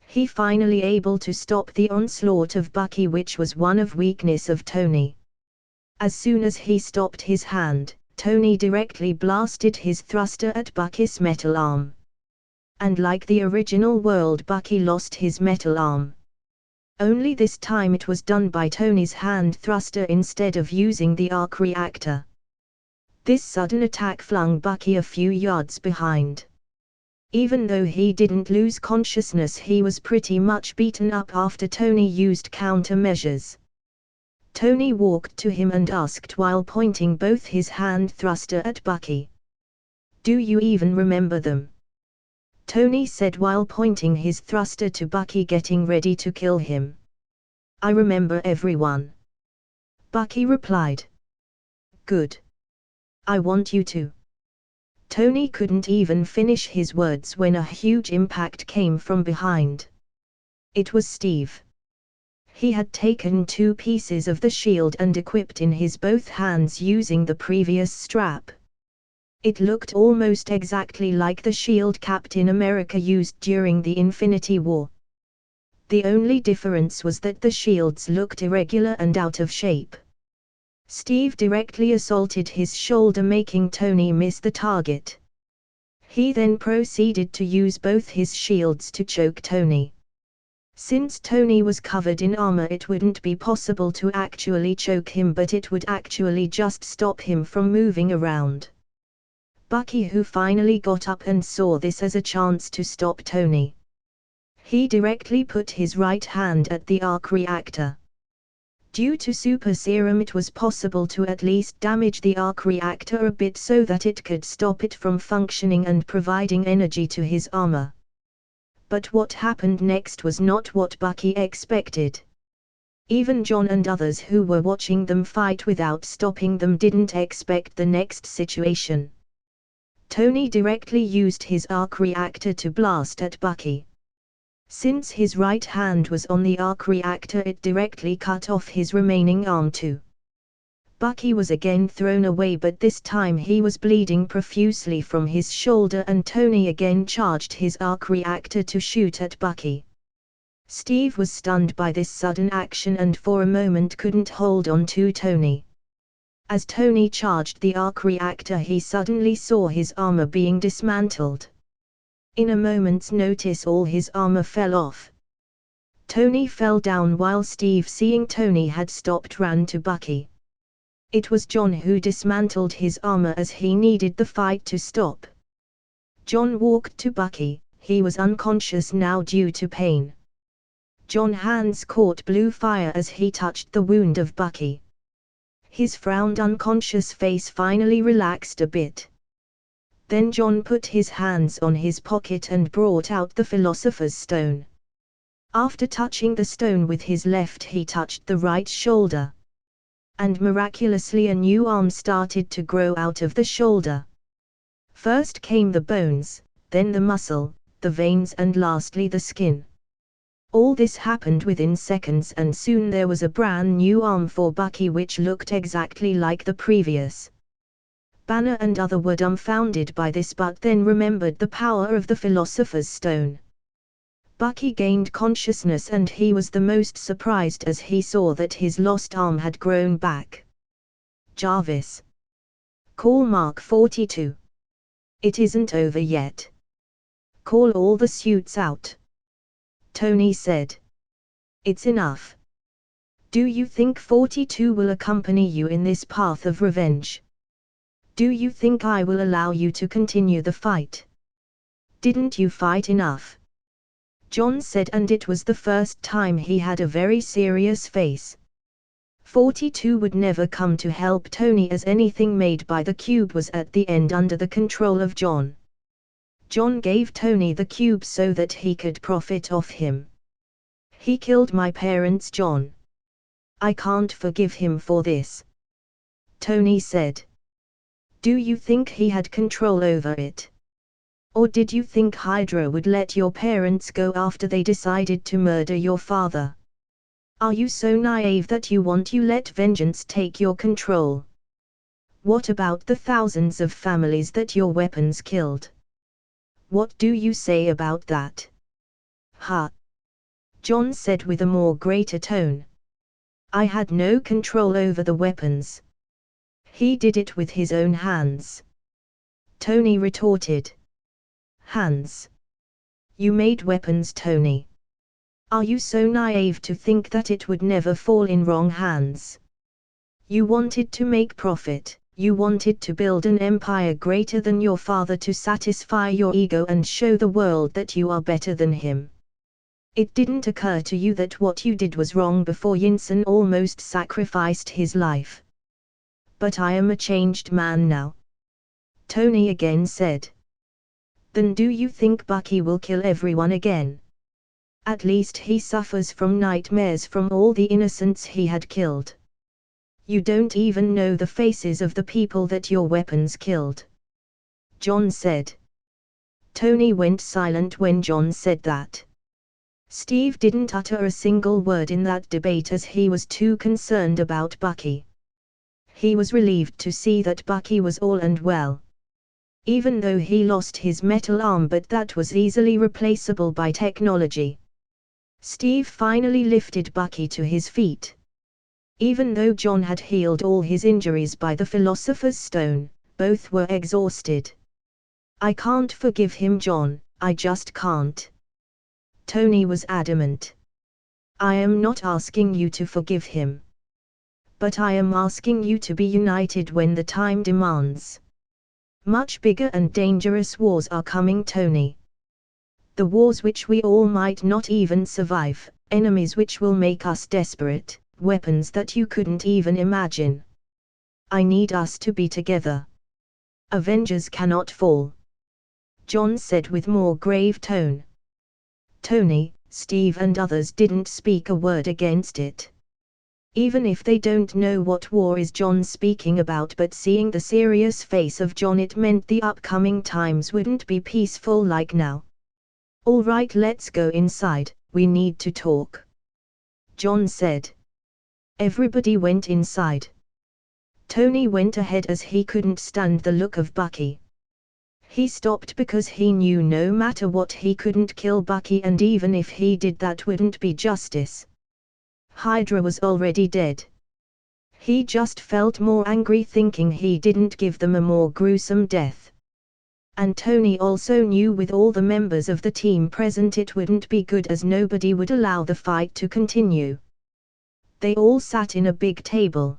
He finally able to stop the onslaught of Bucky, which was one of weakness of Tony. As soon as he stopped his hand, Tony directly blasted his thruster at Bucky's metal arm. And like the original world, Bucky lost his metal arm. Only this time it was done by Tony's hand thruster instead of using the arc reactor. This sudden attack flung Bucky a few yards behind. Even though he didn't lose consciousness, he was pretty much beaten up after Tony used countermeasures. Tony walked to him and asked while pointing both his hand thruster at Bucky. "Do you even remember them?" Tony said while pointing his thruster to Bucky, getting ready to kill him. "I remember everyone," Bucky replied. "Good. I want you to." Tony couldn't even finish his words when a huge impact came from behind. It was Steve. He had taken two pieces of the shield and equipped in his both hands using the previous strap. It looked almost exactly like the shield Captain America used during the Infinity War. The only difference was that the shields looked irregular and out of shape. Steve directly assaulted his shoulder, making Tony miss the target. He then proceeded to use both his shields to choke Tony. Since Tony was covered in armor, it wouldn't be possible to actually choke him, but it would actually just stop him from moving around. Bucky, who finally got up and saw this as a chance to stop Tony. He directly put his right hand at the arc reactor. Due to super serum, it was possible to at least damage the arc reactor a bit so that it could stop it from functioning and providing energy to his armor. But what happened next was not what Bucky expected. Even John and others who were watching them fight without stopping them didn't expect the next situation. Tony directly used his arc reactor to blast at Bucky. Since his right hand was on the arc reactor, it directly cut off his remaining arm too. Bucky was again thrown away, but this time he was bleeding profusely from his shoulder, and Tony again charged his arc reactor to shoot at Bucky. Steve was stunned by this sudden action and for a moment couldn't hold on to Tony. As Tony charged the arc reactor, he suddenly saw his armor being dismantled. In a moment's notice, all his armor fell off. Tony fell down while Steve, seeing Tony had stopped, ran to Bucky. It was John who dismantled his armor as he needed the fight to stop. John walked to Bucky. He was unconscious now due to pain. John's hands caught blue fire as he touched the wound of Bucky. His frowned, unconscious face finally relaxed a bit. Then John put his hands on his pocket and brought out the Philosopher's Stone. After touching the stone with his left, he touched the right shoulder. And miraculously a new arm started to grow out of the shoulder. First came the bones, then the muscle, the veins, and lastly the skin. All this happened within seconds, and soon there was a brand new arm for Bucky which looked exactly like the previous. Banner and other were dumbfounded by this, but then remembered the power of the Philosopher's Stone. Bucky gained consciousness, and he was the most surprised as he saw that his lost arm had grown back. Jarvis. Call Mark 42. It isn't over yet. Call all the suits out. Tony said. It's enough. Do you think 42 will accompany you in this path of revenge? Do you think I will allow you to continue the fight? Didn't you fight enough? John said, and it was the first time he had a very serious face. 42 would never come to help Tony, as anything made by the cube was at the end under the control of John. John gave Tony the cube so that he could profit off him. He killed my parents, John. I can't forgive him for this. Tony said. Do you think he had control over it? Or did you think Hydra would let your parents go after they decided to murder your father? Are you so naive that you let vengeance take your control? What about the thousands of families that your weapons killed? What do you say about that? Ha! John said with a more greater tone. I had no control over the weapons. He did it with his own hands. Tony retorted. Hands? You made weapons, Tony. Are you so naive to think that it would never fall in wrong hands? You wanted to make profit, you wanted to build an empire greater than your father to satisfy your ego and show the world that you are better than him. It didn't occur to you that what you did was wrong before Yinsen almost sacrificed his life. But I am a changed man now. Tony again said. Then do you think Bucky will kill everyone again? At least he suffers from nightmares from all the innocents he had killed. You don't even know the faces of the people that your weapons killed. John said. Tony went silent when John said that. Steve didn't utter a single word in that debate as he was too concerned about Bucky. He was relieved to see that Bucky was all and well. Even though he lost his metal arm, but that was easily replaceable by technology. Steve finally lifted Bucky to his feet. Even though John had healed all his injuries by the Philosopher's Stone, both were exhausted. I can't forgive him, John, I just can't. Tony was adamant. I am not asking you to forgive him. But I am asking you to be united when the time demands. Much bigger and dangerous wars are coming, Tony. The wars which we all might not even survive, enemies which will make us desperate, weapons that you couldn't even imagine. I need us to be together. Avengers cannot fall. John said with more grave tone. Tony, Steve and others didn't speak a word against it. Even if they don't know what war is John speaking about, but seeing the serious face of John, it meant the upcoming times wouldn't be peaceful like now. All right, let's go inside, we need to talk, John said. Everybody went inside. Tony went ahead as he couldn't stand the look of Bucky. He stopped because he knew no matter what he couldn't kill Bucky, and even if he did that wouldn't be justice. Hydra was already dead. He just felt more angry thinking he didn't give them a more gruesome death. And Tony also knew with all the members of the team present it wouldn't be good, as nobody would allow the fight to continue. They all sat in a big table.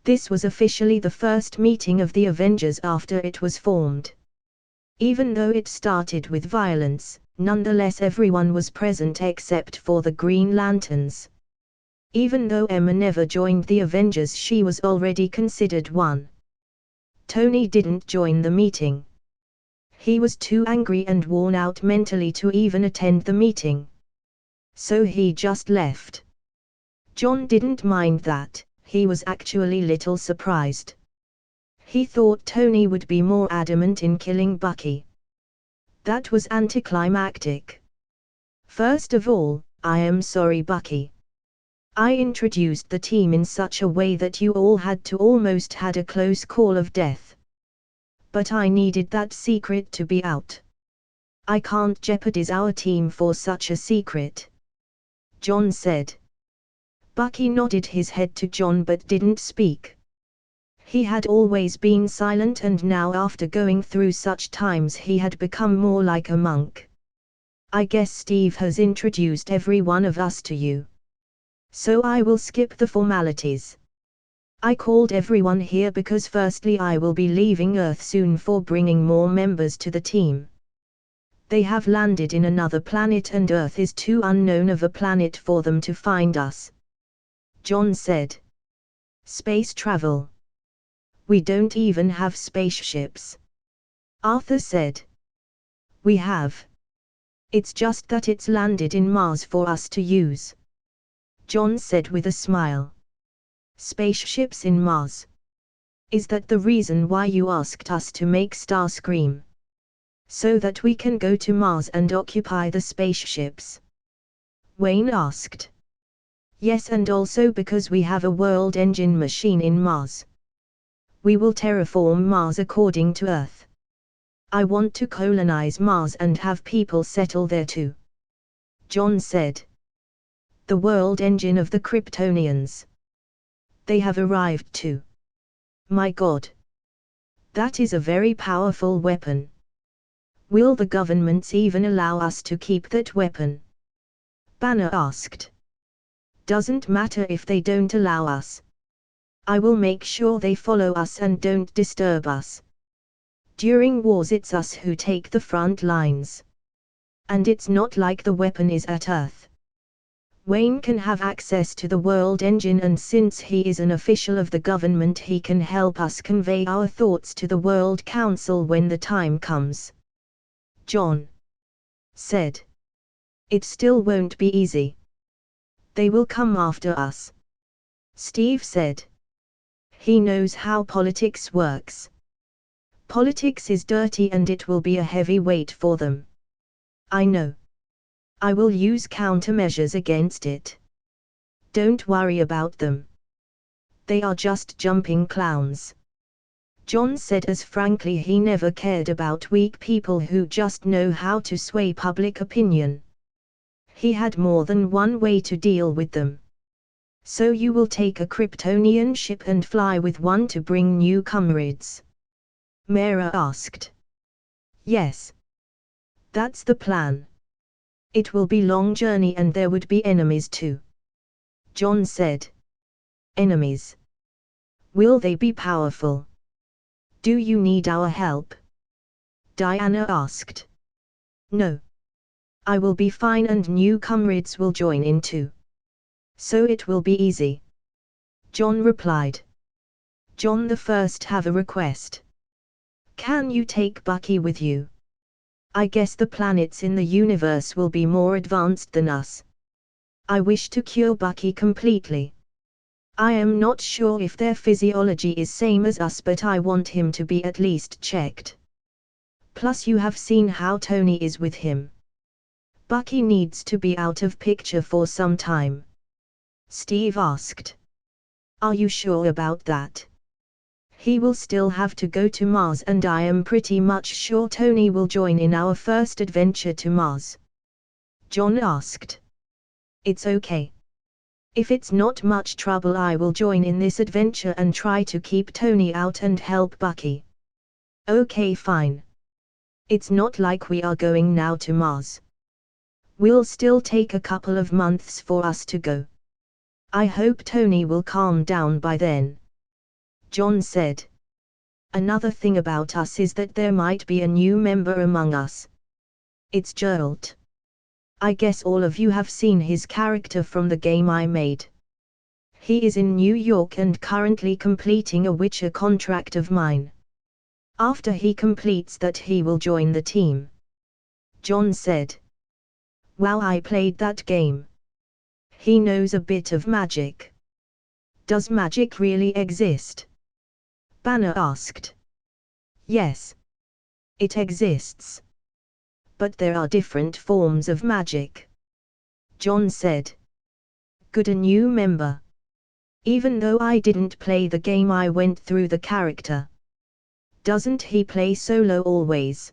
This was officially the first meeting of the Avengers after it was formed. Even though it started with violence, nonetheless everyone was present except for the Green Lanterns. Even though Emma never joined the Avengers, she was already considered one. Tony didn't join the meeting. He was too angry and worn out mentally to even attend the meeting. So he just left. John didn't mind that, he was actually little surprised. He thought Tony would be more adamant in killing Bucky. That was anticlimactic. First of all, I am sorry, Bucky. I introduced the team in such a way that you all had to almost had a close call of death. But I needed that secret to be out. I can't jeopardize our team for such a secret, John said. Bucky nodded his head to John but didn't speak. He had always been silent, and now after going through such times he had become more like a monk. I guess Steve has introduced every one of us to you. So I will skip the formalities. I called everyone here because firstly I will be leaving Earth soon for bringing more members to the team. They have landed in another planet and Earth is too unknown of a planet for them to find us, John said. Space travel. We don't even have spaceships, Arthur said. We have. It's just that it's landed in Mars for us to use, John said with a smile. Spaceships in Mars? Is that the reason why you asked us to make Starscream? So that we can go to Mars and occupy the spaceships? Wayne asked. Yes, and also because we have a world engine machine in Mars. We will terraform Mars according to Earth. I want to colonize Mars and have people settle there too, John said. The world engine of the Kryptonians. They have arrived too. My God. That is a very powerful weapon. Will the governments even allow us to keep that weapon? Banner asked. Doesn't matter if they don't allow us. I will make sure they follow us and don't disturb us. During wars it's us who take the front lines. And it's not like the weapon is at Earth. Wayne can have access to the world engine, and since he is an official of the government he can help us convey our thoughts to the World Council when the time comes, John said. It still won't be easy. They will come after us, Steve said. He knows how politics works. Politics is dirty and it will be a heavy weight for them. I know. I will use countermeasures against it. Don't worry about them. They are just jumping clowns, John said, as frankly he never cared about weak people who just know how to sway public opinion. He had more than one way to deal with them. So you will take a Kryptonian ship and fly with one to bring new comrades? Mera asked. Yes. That's the plan. It will be a long journey and there would be enemies too, John said. Enemies? Will they be powerful? Do you need our help? Diana asked. No. I will be fine and new comrades will join in too. So it will be easy. John replied. John the First have a request. Can you take Bucky with you? I guess the planets in the universe will be more advanced than us. I wish to cure Bucky completely. I am not sure if their physiology is same as us, but I want him to be at least checked. Plus you have seen how Tony is with him. Bucky needs to be out of picture for some time. Steve asked. Are you sure about that? He will still have to go to Mars, and I am pretty much sure Tony will join in our first adventure to Mars. John asked. It's okay. If it's not much trouble, I will join in this adventure and try to keep Tony out and help Bucky. Okay, fine. It's not like we are going now to Mars. We'll still take a couple of months for us to go. I hope Tony will calm down by then. John said. Another thing about us is that there might be a new member among us. It's Geralt. I guess all of you have seen his character from the game I made. He is in New York and currently completing a Witcher contract of mine. After he completes that, he will join the team. John said. Wow, I played that game. He knows a bit of magic. Does magic really exist? Banner asked. Yes. It exists. But there are different forms of magic. John said. Good, a new member. Even though I didn't play the game, I went through the character. Doesn't he play solo always?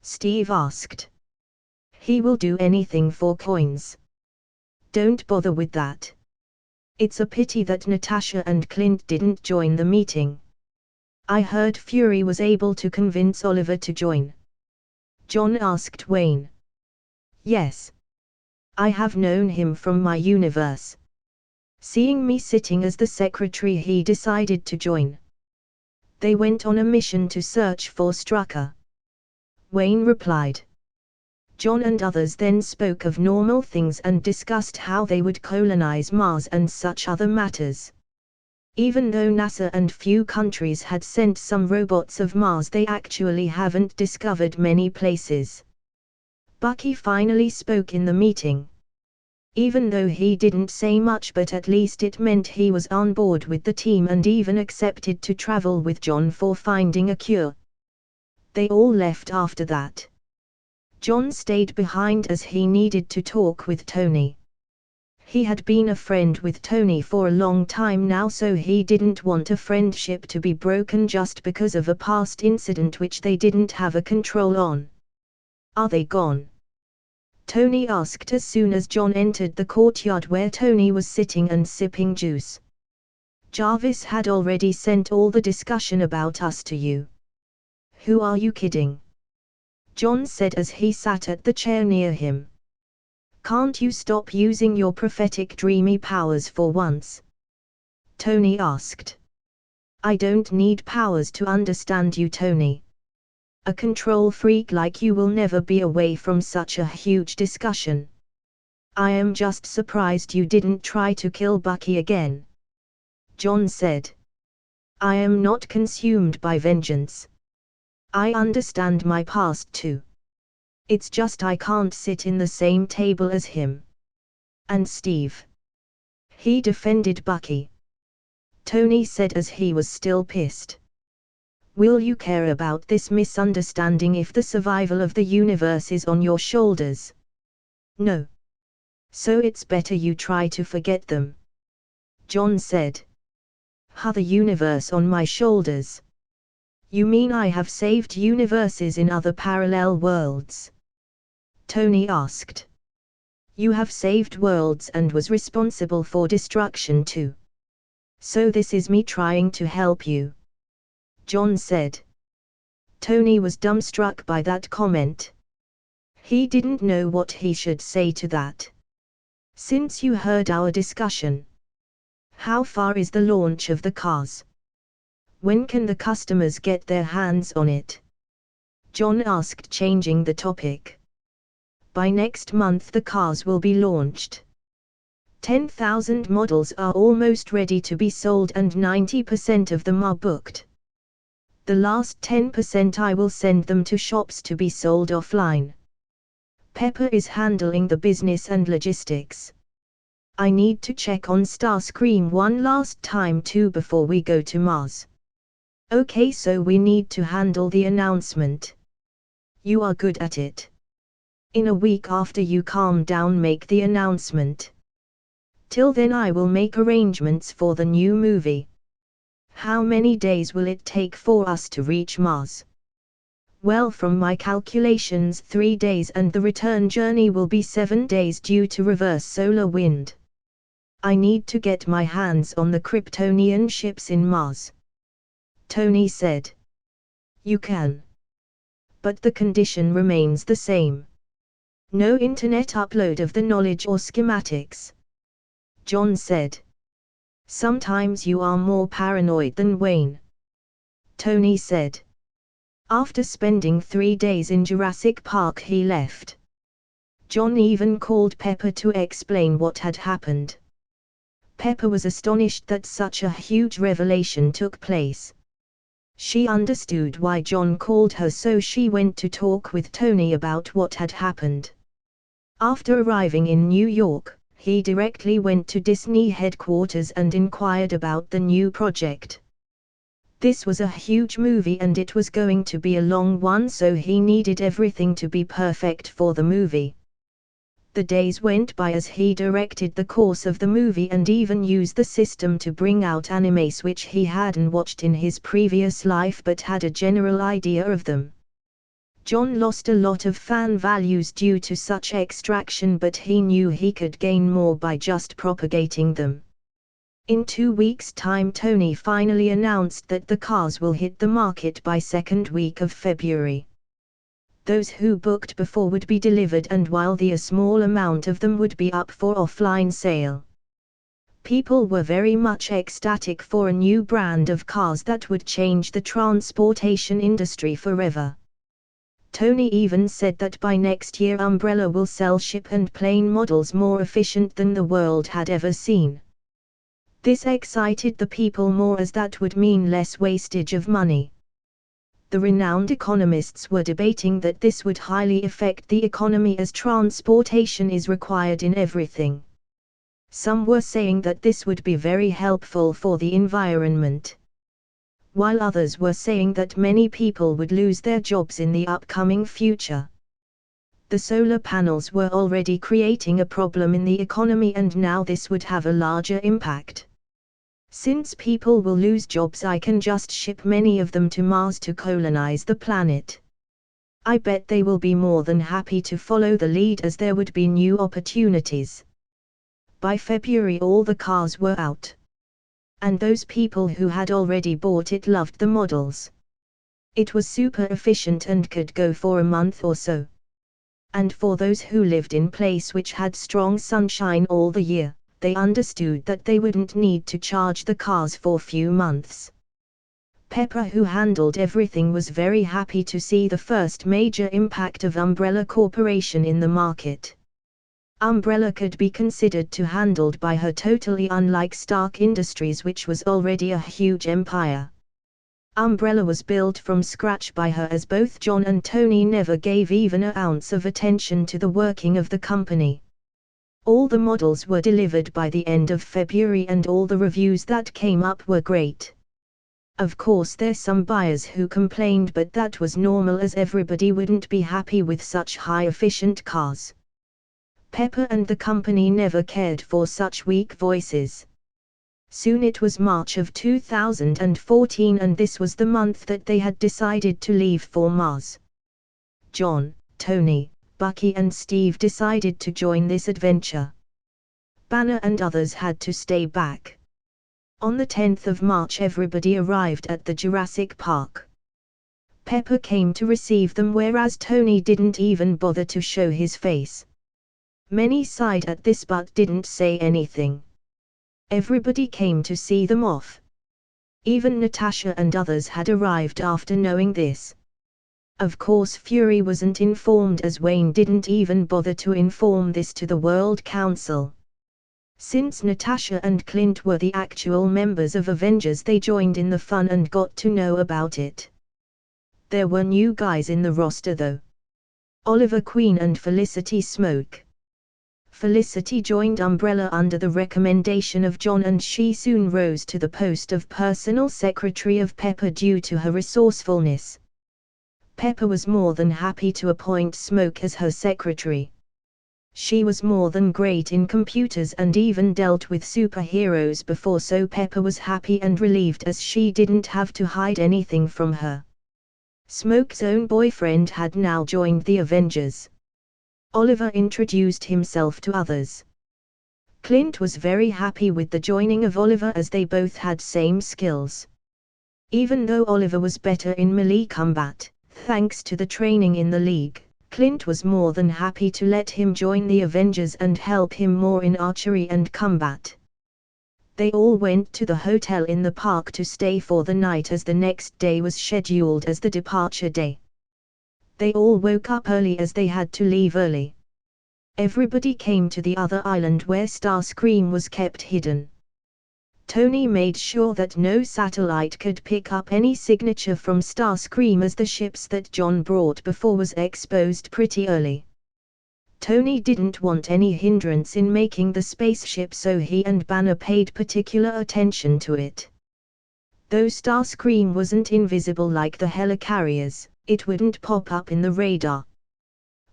Steve asked. He will do anything for coins. Don't bother with that. It's a pity that Natasha and Clint didn't join the meeting. I heard Fury was able to convince Oliver to join. John asked Wayne. Yes. I have known him from my universe. Seeing me sitting as the secretary, he decided to join. They went on a mission to search for Strucker. Wayne replied. John and others then spoke of normal things and discussed how they would colonize Mars and such other matters. Even though NASA and few countries had sent some robots of Mars, they actually haven't discovered many places. Bucky finally spoke in the meeting. Even though he didn't say much, but at least it meant he was on board with the team and even accepted to travel with John for finding a cure. They all left after that. John stayed behind as he needed to talk with Tony. He had been a friend with Tony for a long time now, so he didn't want a friendship to be broken just because of a past incident which they didn't have a control on. Are they gone? Tony asked as soon as John entered the courtyard where Tony was sitting and sipping juice. Jarvis had already sent all the discussion about us to you. Who are you kidding? John said as he sat at the chair near him. Can't you stop using your prophetic dreamy powers for once? Tony asked. I don't need powers to understand you, Tony. A control freak like you will never be away from such a huge discussion. I am just surprised you didn't try to kill Bucky again. John said. I am not consumed by vengeance. I understand my past too. It's just I can't sit in the same table as him. And Steve. He defended Bucky. Tony said as he was still pissed. Will you care about this misunderstanding if the survival of the universe is on your shoulders? No. So it's better you try to forget them. John said. The universe on my shoulders? You mean I have saved universes in other parallel worlds? Tony asked. You have saved worlds and was responsible for destruction too. So this is me trying to help you. John said. Tony was dumbstruck by that comment. He didn't know what he should say to that. Since you heard our discussion, how far is the launch of the cars? When can the customers get their hands on it? John asked, changing the topic. By next month the cars will be launched. 10,000 models are almost ready to be sold and 90% of them are booked. The last 10% I will send them to shops to be sold offline. Pepper is handling the business and logistics. I need to check on Starscream one last time too before we go to Mars. Okay, so we need to handle the announcement. You are good at it. In a week after you calm down, make the announcement. Till then I will make arrangements for the new movie. How many days will it take for us to reach Mars? Well, from my calculations 3 days, and the return journey will be 7 days due to reverse solar wind. I need to get my hands on the Kryptonian ships in Mars. Tony said. You can. But the condition remains the same. No internet upload of the knowledge or schematics. John said. Sometimes you are more paranoid than Wayne. Tony said. After spending 3 days in Jurassic Park, he left. John even called Pepper to explain what had happened. Pepper was astonished that such a huge revelation took place. She understood why John called her, so she went to talk with Tony about what had happened. After arriving in New York, he directly went to Disney headquarters and inquired about the new project. This was a huge movie and it was going to be a long one, so he needed everything to be perfect for the movie. The days went by as he directed the course of the movie and even used the system to bring out animes which he hadn't watched in his previous life but had a general idea of them. John lost a lot of fan values due to such extraction, but he knew he could gain more by just propagating them. In 2 weeks' time, Tony finally announced that the cars will hit the market by second week of February. Those who booked before would be delivered, and while a small amount of them would be up for offline sale. People were very much ecstatic for a new brand of cars that would change the transportation industry forever. Tony even said that by next year Umbrella will sell ship and plane models more efficient than the world had ever seen. This excited the people more, as that would mean less wastage of money. The renowned economists were debating that this would highly affect the economy, as transportation is required in everything. Some were saying that this would be very helpful for the environment, while others were saying that many people would lose their jobs in the upcoming future. The solar panels were already creating a problem in the economy, and now this would have a larger impact. Since people will lose jobs, I can just ship many of them to Mars to colonize the planet. I bet they will be more than happy to follow the lead, as there would be new opportunities. By February all the cars were out. And those people who had already bought it loved the models. It was super efficient and could go for a month or so. And for those who lived in place which had strong sunshine all the year, they understood that they wouldn't need to charge the cars for few months. Pepper, who handled everything, was very happy to see the first major impact of Umbrella Corporation in the market. Umbrella could be considered to handled by her totally unlike Stark Industries, which was already a huge empire. Umbrella was built from scratch by her, as both John and Tony never gave even an ounce of attention to the working of the company. All the models were delivered by the end of February, and all the reviews that came up were great. Of course there's some buyers who complained, but that was normal, as everybody wouldn't be happy with such high efficient cars. Pepper and the company never cared for such weak voices. Soon it was March of 2014, and this was the month that they had decided to leave for Mars. John, Tony, Bucky and Steve decided to join this adventure. Banner and others had to stay back. On the 10th of March everybody arrived at the Jurassic Park. Pepper came to receive them, whereas Tony didn't even bother to show his face. Many sighed at this but didn't say anything. Everybody came to see them off. Even Natasha and others had arrived after knowing this. Of course Fury wasn't informed, as Wayne didn't even bother to inform this to the World Council. Since Natasha and Clint were the actual members of Avengers, they joined in the fun and got to know about it. There were new guys in the roster though. Oliver Queen and Felicity Smoke. Felicity joined Umbrella under the recommendation of John, and she soon rose to the post of personal secretary of Pepper due to her resourcefulness. Pepper was more than happy to appoint Smoke as her secretary. She was more than great in computers and even dealt with superheroes before, so Pepper was happy and relieved as she didn't have to hide anything from her. Smoke's own boyfriend had now joined the Avengers. Oliver introduced himself to others. Clint was very happy with the joining of Oliver as they both had same skills. Even though Oliver was better in melee combat, thanks to the training in the League, Clint was more than happy to let him join the Avengers and help him more in archery and combat. They all went to the hotel in the park to stay for the night as the next day was scheduled as the departure day. They all woke up early as they had to leave early. Everybody came to the other island where Starscream was kept hidden. Tony made sure that no satellite could pick up any signature from Starscream as the ships that John brought before was exposed pretty early. Tony didn't want any hindrance in making the spaceship, so he and Banner paid particular attention to it. Though Starscream wasn't invisible like the helicarriers, it wouldn't pop up in the radar.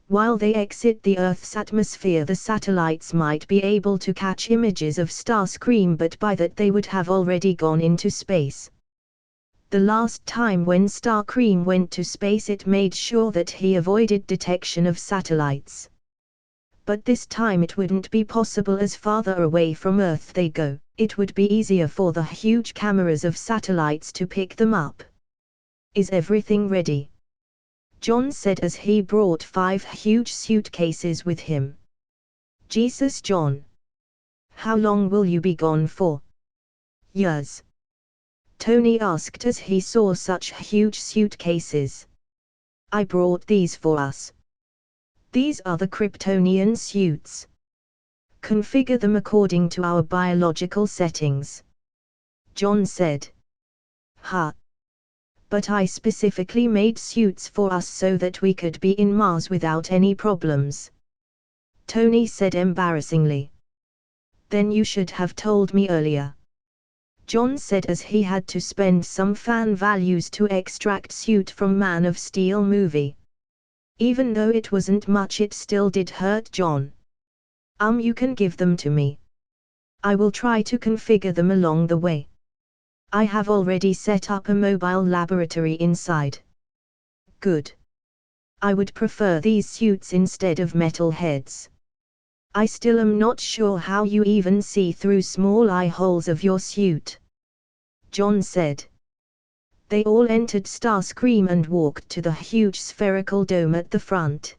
While they exit the Earth's atmosphere, the satellites might be able to catch images of Starscream, but by that they would have already gone into space. The last time when Starscream went to space, it made sure that he avoided detection of satellites. But this time it wouldn't be possible as farther away from Earth they go, it would be easier for the huge cameras of satellites to pick them up. Is everything ready? John said as he brought 5 huge suitcases with him. Jesus, John. How long will you be gone for? Years. Tony asked as he saw such huge suitcases. I brought these for us. These are the Kryptonian suits. Configure them according to our biological settings. John said. Ha. But I specifically made suits for us so that we could be in Mars without any problems. Tony said embarrassingly. Then you should have told me earlier. John said as he had to spend some fan values to extract suit from Man of Steel movie. Even though it wasn't much, it still did hurt John. You can give them to me. I will try to configure them along the way. I have already set up a mobile laboratory inside. Good. I would prefer these suits instead of metal heads. I still am not sure how you even see through small eye holes of your suit. John said. They all entered Starscream and walked to the huge spherical dome at the front.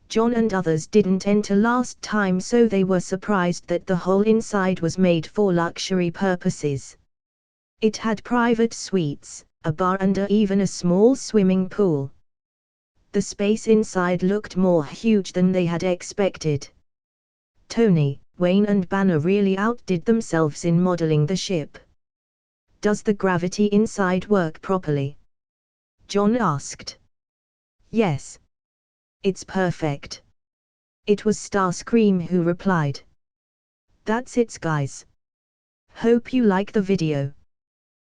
John and others didn't enter last time, so they were surprised that the whole inside was made for luxury purposes. It had private suites, a bar and even a small swimming pool. The space inside looked more huge than they had expected. Tony, Wayne and Banner really outdid themselves in modeling the ship. Does the gravity inside work properly? John asked. Yes. It's perfect. It was Starscream who replied. That's it, guys. Hope you like the video.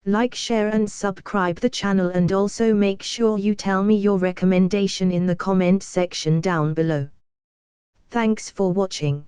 Like, share and subscribe the channel, and also make sure you tell me your recommendation in the comment section down below. Thanks for watching.